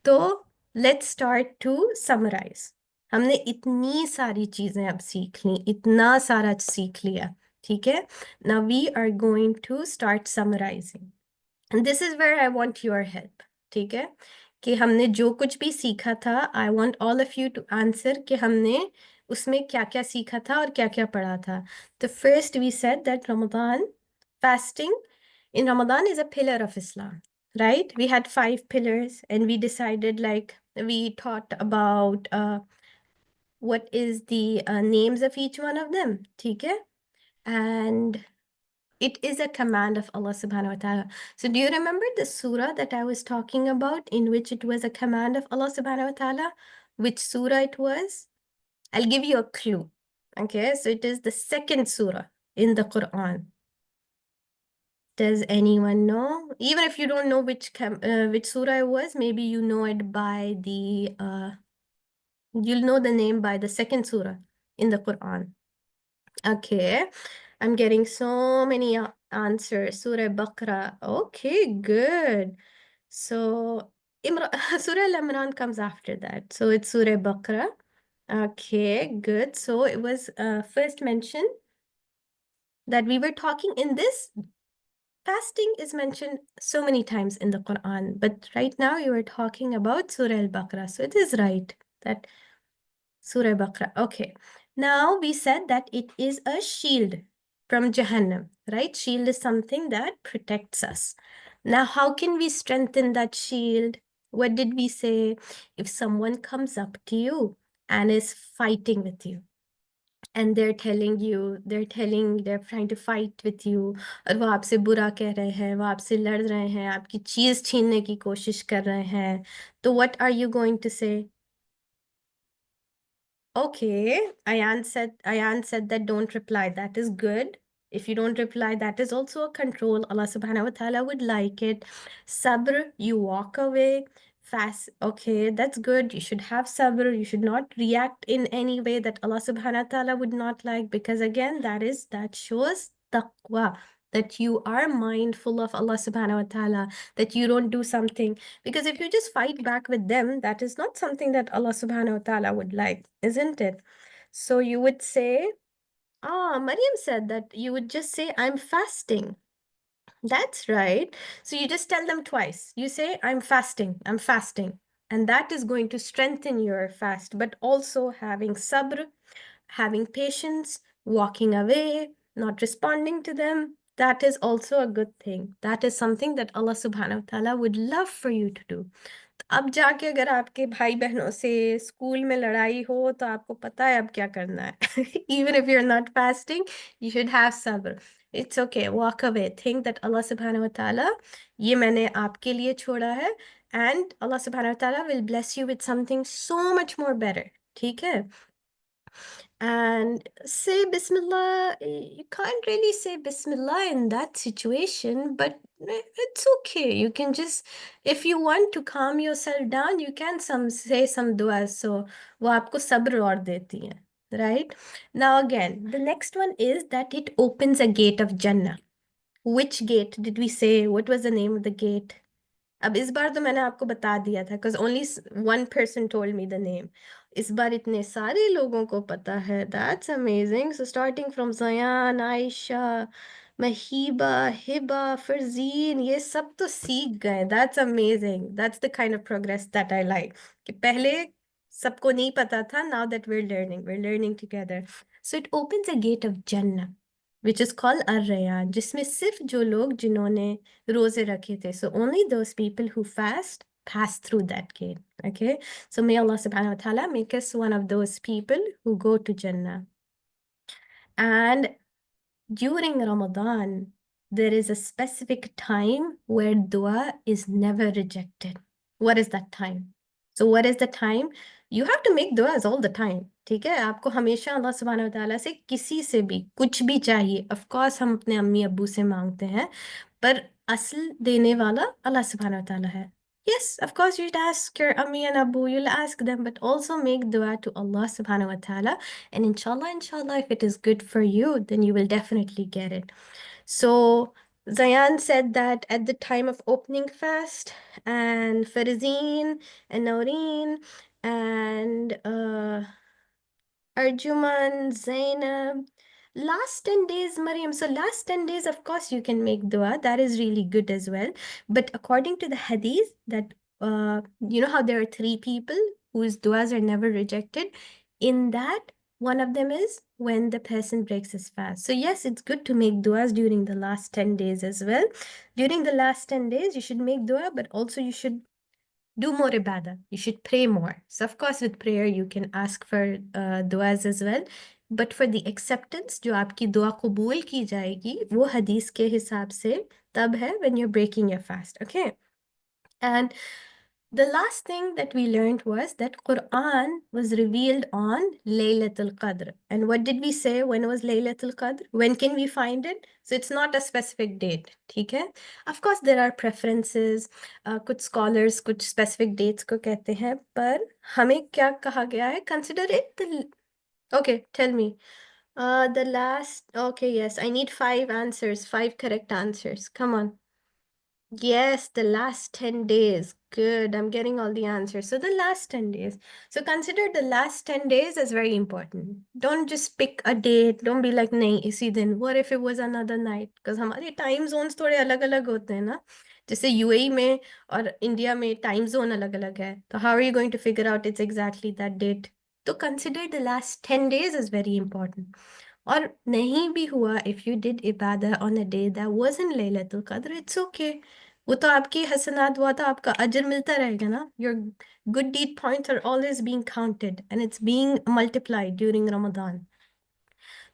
तो लेट्स स्टार्ट टू समराइज. हमने इतनी सारी चीजें अब सीख ली, इतना सारा सीख लिया, ठीक है. Now we are going to start summarising. This is where I want your help, ठीक है. कि हमने जो कुछ भी सीखा था, I want all of you to answer कि हमने उसमें क्या क्या सीखा था और क्या क्या पढ़ा था. तो first we said that Ramadan fasting in Ramadan is a pillar of Islam, right? We had 5 pillars and we decided, like, we thought about what is the names of each one of them, ठीक है. And it is a command of Allah subhanahu wa ta'ala. So do you remember the surah that I was talking about in which it was a command of Allah subhanahu wa ta'ala? Which surah it was? I'll give you a clue. Okay, so it is the second surah in the Quran. Does anyone know? Even if you don't know which surah it was, maybe you know it by you'll know the name by the second surah in the Quran. Okay, I'm getting so many answers. Surah Baqarah. Okay, good. So Surah Al-Imran comes after that. So it's Surah Baqarah. Okay, good. So it was first mentioned that we were talking in this. Fasting is mentioned so many times in the Quran, but right now you are talking about Surah Al-Baqarah. So it is right that Surah Baqarah. Okay. Now we said that it is a shield from Jahannam, right? Shield is something that protects us. Now, how can we strengthen that shield? What did we say? If someone comes up to you and is fighting with you, and they're trying to fight with you, और वो आपसे बुरा कह रहे हैं, वो आपसे लड़ रहे हैं, आपकी चीज छीनने की कोशिश कर रहे हैं, तो what are you going to say? Okay, Ayan said that don't reply. That is good. If you don't reply, that is also a control. Allah subhanahu wa ta'ala would like it. Sabr, you walk away. Fast, okay, that's good. You should have sabr. You should not react in any way that Allah subhanahu wa ta'ala would not like, because again, that shows taqwa, that you are mindful of Allah subhanahu wa ta'ala, that you don't do something. Because if you just fight back with them, that is not something that Allah subhanahu wa ta'ala would like, isn't it? So you would say, Maryam said that you would just say, I'm fasting. That's right. So you just tell them twice. You say, I'm fasting, I'm fasting. And that is going to strengthen your fast, but also having sabr, having patience, walking away, not responding to them. That is also a good thing. That is something that Allah subhanahu wa ta'ala would love for you to do. अब जाके अगर आपके भाई बहनों से school में लड़ाई हो तो आपको पता है अब क्या करना है. Even if you're not fasting, you should have sabr. It's okay, walk away. Think that Allah subhanahu wa ta'ala, ये मैंने आपके लिए छोड़ा है, and Allah subhanahu wa ta'ala will bless you with something so much more better. ठीक है? And say Bismillah. You can't really say Bismillah in that situation, but it's okay. You can just, if you want to calm yourself down, you can say some du'as. So वो आपको सब्र और देती हैं, right? Now again, the next one is that it opens a gate of Jannah. Which gate did we say? What was the name of the gate? अब इस बार तो मैंने आपको बता दिया था because only one person told me the name. इस बार इतने सारे लोगों को पता है. That's amazing. So starting from Zayan, Aisha, Mahiba, Hiba, Farzeen, ये सब तो सीख गए. That's amazing. That's the kind of progress that I like. कि पहले सबको नहीं पता था. Now that we're learning together. So it opens a gate of Jannah, which is called Ar-Rayyan, जिसमें सिर्फ जो लोग जिन्होंने रोजे रखे थे. So only those people who fast pass through that gate. Okay. So may Allah subhanahu wa ta'ala make us one of those people who go to Jannah. And during Ramadan, there is a specific time where dua is never rejected. What is that time? So what is the time? You have to make duas all the time. ठीक है? आपको हमेशा अल्लाह सुब्हानहू व तआला से किसी से भी कुछ भी चाहिए. Of course हम अपने अम्मी अब्बू से मांगते हैं, पर असल देने वाला अल्लाह सुब्हानहू व तआला है. Yes, of course you'd ask your Ammi and Abu, you'll ask them, but also make dua to Allah subhanahu wa ta'ala. And inshallah, if it is good for you, then you will definitely get it. So Zayan said that at the time of opening fast, and Farzeen and Noreen and Arjuman, Zainab. Last 10 days, Mariam. So last 10 days, of course, you can make dua. That is really good as well. But according to the hadith, that you know how there are three people whose duas are never rejected. In that, one of them is when the person breaks his fast. So yes, it's good to make duas during the last 10 days as well. During the last 10 days, you should make dua, but also you should do more ibadah. You should pray more. So of course, with prayer, you can ask for duas as well. But for the acceptance, जो आपकी दुआ कबूल की जाएगी, वो हदीस के हिसाब से तब है when you're breaking your fast. Okay. And the last thing that we learned was that Quran was revealed on Laylatul Qadr. And what did we say when was Laylatul Qadr? When can we find it? So it's not a specific date. ठीक है? Of course, there are preferences. कुछ scholars कुछ specific dates को कहते हैं, पर हमें क्या कहा गया है? Consider it the... Okay, tell me. The last... Okay, yes, I need 5 answers, 5 correct answers. Come on. Yes, the last 10 days. Good. I'm getting all the answers. So the last 10 days. So consider the last 10 days as very important. Don't just pick a date. Don't be like, nahi, isi din. What if it was another night? Because हमारे time zones थोड़े अलग-अलग होते हैं ना. जैसे UAE में और India में time zone अलग-अलग है. तो how are you going to figure out it's exactly that date? तो consider the last 10 days as very important. और नहीं भी हुआ, if you did ibadah on a day that wasn't Laylatul Qadr, it's okay. वो तो आपकी हसनात हुआ था, आपका अजर मिलता रहेगा ना. Your good deed points are always being counted and it's being multiplied during Ramadan.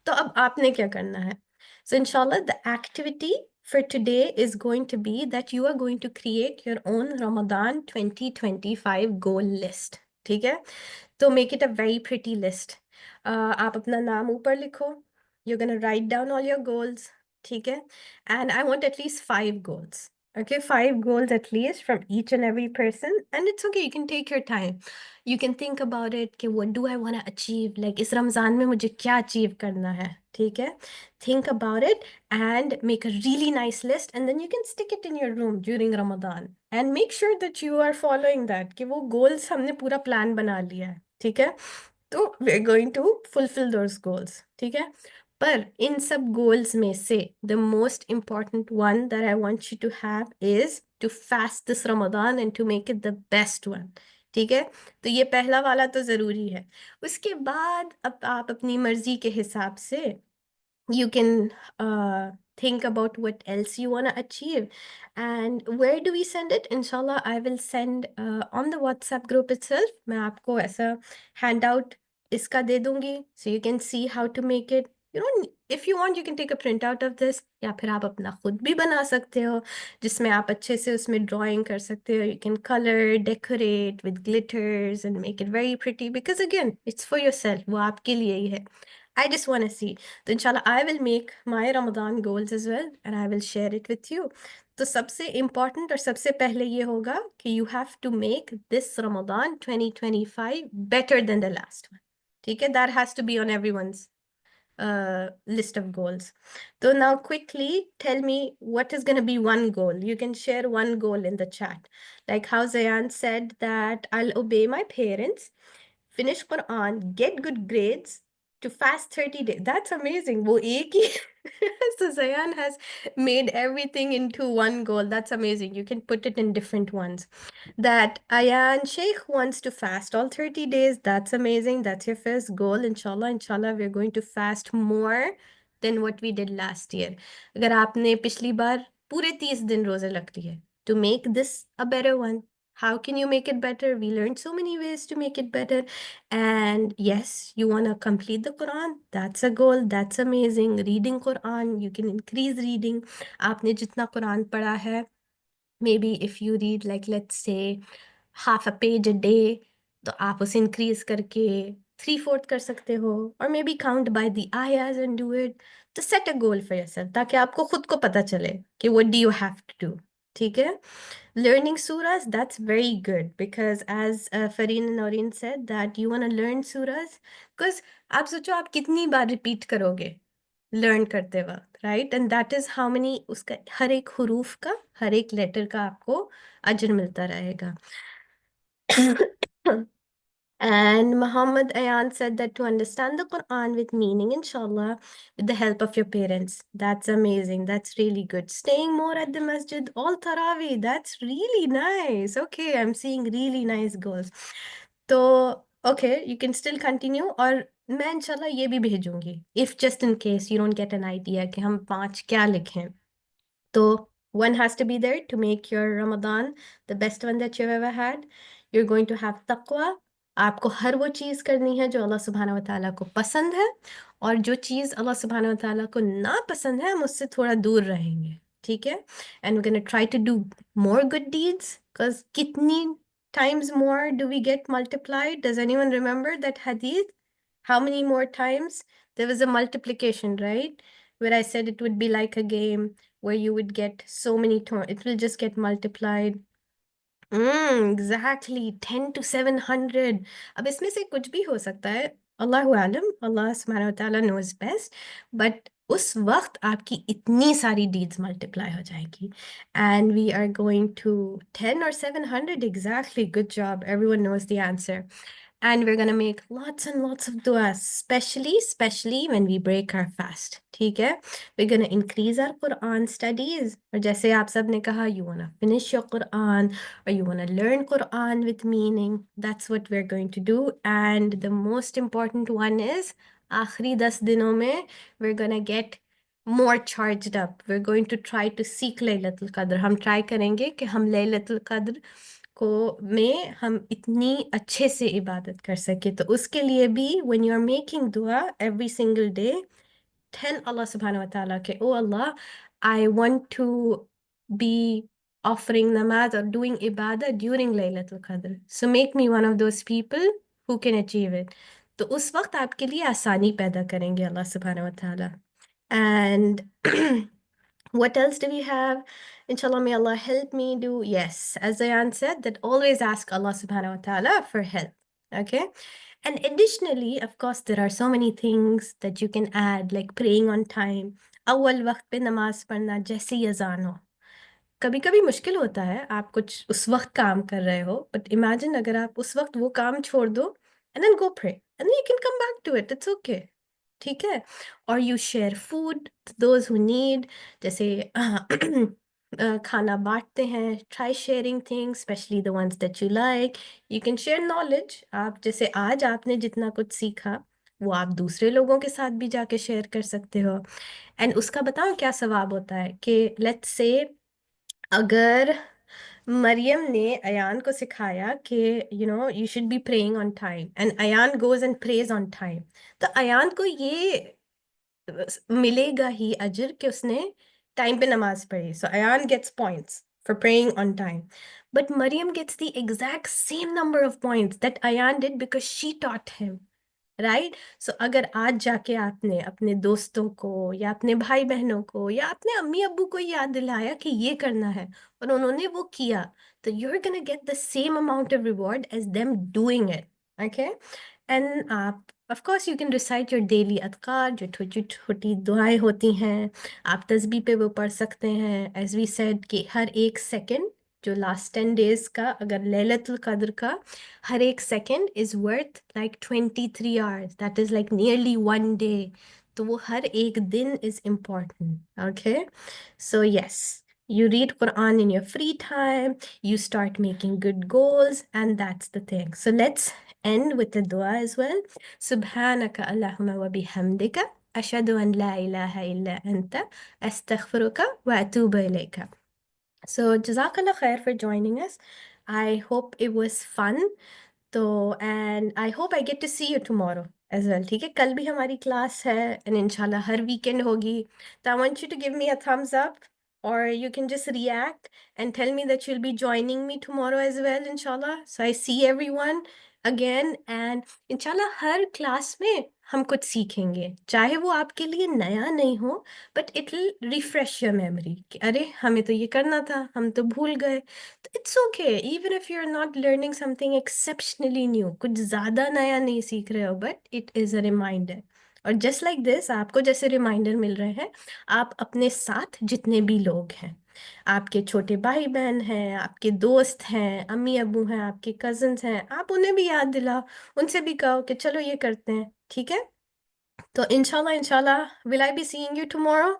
तो अब आपने क्या करना है? So inshallah, the activity for today is going to be that you are going to create your own Ramadan 2025 goal list. ठीक है? तो make it a very pretty list. आप अपना नाम ऊपर लिखो. You're gonna write down all your goals. ठीक है? And I want at least 5 goals. Okay, 5 goals at least from each and every person. And it's okay, you can take your time. You can think about it, कि what do I want to achieve? Like इस रमज़ान में मुझे क्या achieve करना है? ठीक है? Think about it and make a really nice list, and then you can stick it in your room during Ramadan. And make sure that you are following that, कि वो goals हमने पूरा plan बना लिया है. ठीक है? तो we're going to fulfill those goals. ठीक है? पर इन सब गोल्स में से the most important one that I want you to have is to fast this Ramadan and to make it the best one. ठीक है, तो ये पहला वाला तो जरूरी है। उसके बाद अब आप अपनी मर्जी के हिसाब से you can think about what else you want to achieve. And where do we send it? Inshallah, I will send on the WhatsApp group itself. मैं आपको ऐसा handout इसका दे दूंगी, so you can see how to make it. You know, if you want, you can take a print out of this, या फिर आप अपना खुद भी बना सकते हो, जिसमें आप अच्छे से उसमें drawing कर सकते हो. You can color, decorate with glitters and make it very pretty because again, it's for yourself. वो आपके लिए ही है. I just want to see. तो इंशाल्लाह I will make my Ramadan goals as well and I will share it with you. तो सबसे important और सबसे पहले ये होगा कि you have to make this Ramadan 2025 better than the last one. ठीक है, that has to be on everyone's list of goals. So now quickly tell me what is going to be one goal. You can share one goal in the chat. Like how Zayan said that I'll obey my parents, finish Quran, get good grades, to fast 30 days. That's amazing. वो एक ही so Zayan has made everything into one goal. That's amazing. You can put it in different ones. That Ayan Sheikh wants to fast all 30 days. That's amazing. That's your first goal. Inshallah, inshallah, we're going to fast more than what we did last year. अगर आपने पिछली बार पूरे 30 दिन रोजे रख लिए, to make this a better one. How can you make it better? We learned so many ways to make it better. And yes, you want to complete the Quran. That's a goal. That's amazing. Reading Quran, you can increase reading. आपने जितना Quran पढ़ा है, maybe if you read like let's say half a page a day, तो आप उसे increase करके 3/4 कर सकते हो, or maybe count by the ayahs and do it. तो set a goal for yourself ताकि आपको खुद को पता चले कि what do you have to do. ठीक है? Learning surahs, that's very good because as Fareen and Noreen said that you want to learn surahs because आप सोचो आप कितनी बार repeat करोगे learn करते वक्त, right? And that is how many उसका हर एक हुरूफ का हर एक letter का आपको अजर मिलता रहेगा. And Muhammad Ayan said that to understand the Quran with meaning, inshallah, with the help of your parents. That's amazing. That's really good. Staying more at the masjid, all Taraweeh. That's really nice. Okay, I'm seeing really nice goals. So, okay, you can still continue. और मैं इंशाल्लाह ये भी भेजूंगी. If just in case you don't get an idea कि हम 5 क्या लिखें. So one has to be there to make your Ramadan the best one that you've ever had. You're going to have taqwa. आपको हर वो चीज़ करनी है जो अल्लाह सुब्हाना व ताला को पसंद है, और जो चीज़ अल्लाह सुब्हाना व ताला को ना पसंद है हम उससे थोड़ा दूर रहेंगे. ठीक है? And we're going to try to do more good deeds because कितनी times more do we get multiplied? Does anyone remember that hadith? How many more times? There was a multiplication, right? Where I said it would be like a game where you would get so many it will just get multiplied. Exactly 10 to 700. अब इसमें से कुछ भी हो सकता है. अल्लाहु आलम, अल्लाह सुब्हानहू व तआला knows best. But उस वक्त आपकी इतनी सारी deeds multiply हो जाएगी. And we are going to 10 or 700 exactly. Good job. Everyone knows the answer. And we're gonna make lots and lots of du'as, especially when we break our fast. ठीक है? We're gonna increase our Quran studies. और जैसे आप सब ने कहा, you wanna finish your Quran or you wanna learn Quran with meaning. That's what we're going to do. And the most important one is, आखिरी 10 दिनों में, we're gonna get more charged up. We're going to try to seek Laylatul Qadr. हम try करेंगे कि हम Laylatul Qadr को में हम इतनी अच्छे से इबादत कर सके. तो उसके लिए भी when you are making dua every single day, tell Allah subhanahu wa ta'ala कि oh Allah, I want to be offering namaz or doing ibadah during Laylatul Qadr. So make me one of those people who can achieve it. तो उस वक्त आपके लिए आसानी पैदा करेंगे Allah subhanahu wa ta'ala. And what else do we have? Inshallah, may Allah help me do. Yes, as Zayan said, that always ask Allah subhanahu wa ta'ala for help. Okay. And additionally, of course, there are so many things that you can add, like praying on time. अव्वल वक्त पे नमाज पढ़ना जैसे ही अजान हो. कभी कभी मुश्किल होता है, आप कुछ उस वक्त काम कर रहे हो, but imagine अगर आप उस वक्त वो काम छोड़ दो and then go pray and then you can come back to it. It's okay. ठीक है? और you share food those who need, जैसे खाना बाँटते हैं, try sharing things specially the ones that you like. You can share knowledge, आप जैसे आज आपने जितना कुछ सीखा, वो आप दूसरे लोगों के साथ भी जाके शेयर कर सकते हो। एंड उसका बताऊँ क्या सवाब होता है कि लेट्स से अगर मरियम ने अयान को सिखाया कि you should be praying on time and Ayaan goes and prays on time, तो अयान को ये मिलेगा ही अजर कि उसने टाइम पे नमाज पढ़ी, so Ayan gets points for praying on time, but Maryam gets the exact same number of points that Ayan did because she taught him, right? So अगर आज जाके आपने अपने दोस्तों को या अपने भाई बहनों को या अपने अम्मी अब्बू को याद दिलाया कि ये करना है और उन्होंने वो किया, तो you are gonna get the same amount of reward as them doing it, okay? And आप of course you can recite your daily अदकार, जो छोटी छोटी दुआएं होती हैं, आप तस्बीह पे वो पढ़ सकते हैं। एज वी सेड कि हर एक सेकंड, जो लास्ट 10 days का, अगर लैलतुल कद्र का हर एक second is worth like 23 hours, that is like nearly 1 day। तो वो हर एक दिन is important, okay? So yes, you read Quran in your free time, you start making good goals, and that's the thing. So let's end with the dua as well. Subhanaka Allahumma wa bihamdika ashhadu an la ilaha illa anta astaghfiruka wa atubu ilayka. So jazakallah khair for joining us. I hope it was fun. तो and I hope I get to see you tomorrow as well, ठीक है? कल भी हमारी class है and इंशाल्लाह हर weekend होगी। तो I want you to give me a thumbs up और you can just react and tell me that you will be joining me tomorrow as well इंशाल्लाह। So I see everyone again and इंशाल्लाह हर class में हम कुछ सीखेंगे, चाहे वो आपके लिए नया नहीं हो, but it will refresh your memory कि अरे हमें तो ये करना था, हम तो भूल गए। It's okay even if you are not learning something exceptionally new, कुछ ज्यादा नया नहीं सीख रहे हो, but it is a reminder. और जस्ट लाइक दिस, आपको जैसे रिमाइंडर मिल रहे हैं, आप अपने साथ जितने भी लोग हैं, आपके छोटे भाई बहन हैं, आपके दोस्त हैं, अम्मी अब्बू हैं, आपके कजिन्स हैं, आप उन्हें भी याद दिलाओ, उनसे भी कहो कि चलो ये करते हैं, ठीक है? तो इंशाल्लाह इंशाल्लाह will I be seeing you tomorrow?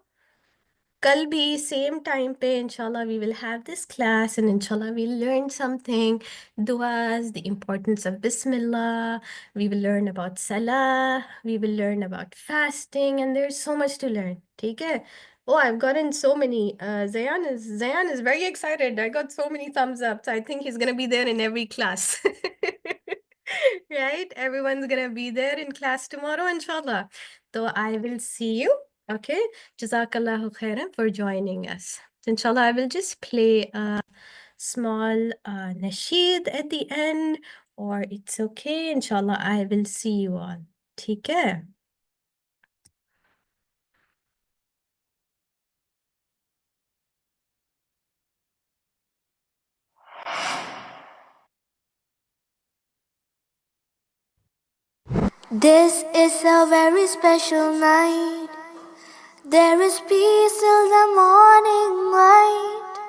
कल भी सेम टाइम पे इंशाल्लाह we will have this class and inshallah we'll learn something, duas, the importance of bismillah, we will learn about salah, we will learn about fasting, and there's so much to learn, ठीक है? Oh, I've gotten so many. Zayan is very excited. I got so many thumbs up. So I think he's gonna be there in every class. Right? Everyone's gonna be there in class tomorrow, inshallah. So I will see you. Okay. Jazakallahu khairan for joining us. Inshallah, I will just play a small nasheed at the end, or it's okay. Inshallah, I will see you all. ठीक है? This is a very special night. There is peace till the morning light.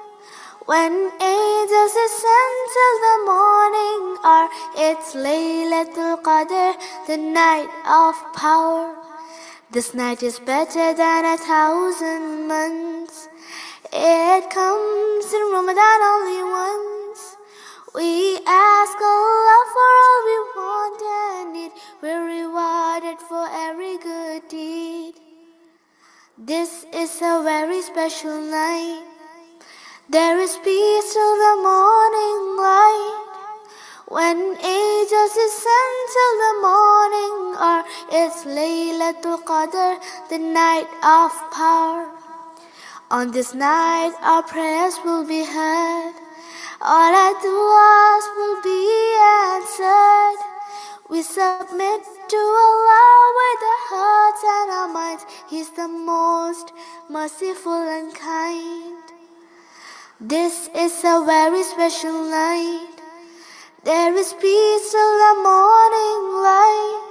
When angels ascend till the morning hour, it's Laylatul Qadr, the night of power. This night is better than 1,000 months. It comes in Ramadan only once. We ask Allah for all we want and need. We're rewarded for every good deed. This is a very special night. There is peace till the morning light. When angels descend till the morning hour, it's Laylatul Qadr, the night of power. On this night our prayers will be heard, all our du'as will be answered. We submit to Allah with our hearts and our minds. He's the most merciful and kind. This is a very special night. There is peace till the morning light.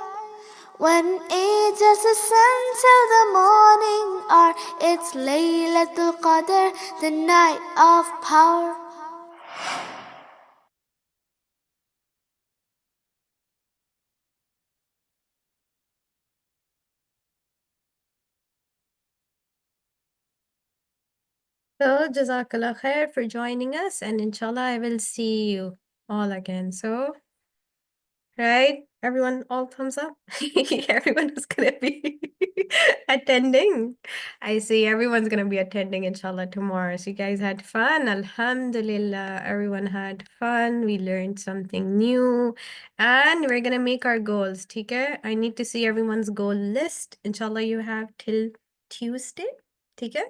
When angels ascend till the morning hour, it's Laylatul Qadr, the night of power. So, Jazakallah khair for joining us, and inshallah, I will see you all again. So, right, everyone, all thumbs up. Everyone is gonna be attending. I see everyone's gonna be attending, inshallah, tomorrow. So, you guys had fun. Alhamdulillah, everyone had fun. We learned something new, and we're gonna make our goals. Okay, I need to see everyone's goal list. Inshallah, you have till Tuesday. Okay.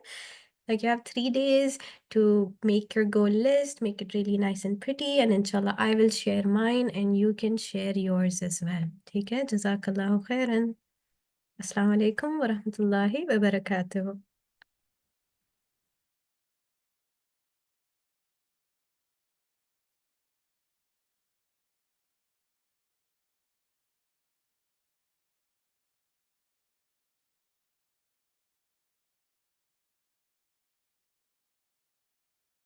Like you have 3 days to make your goal list, make it really nice and pretty, and inshallah, I will share mine and you can share yours as well. ठीक है? Jazakallahu khairan. Assalamu alaikum wa rahmatullahi wa barakatuh.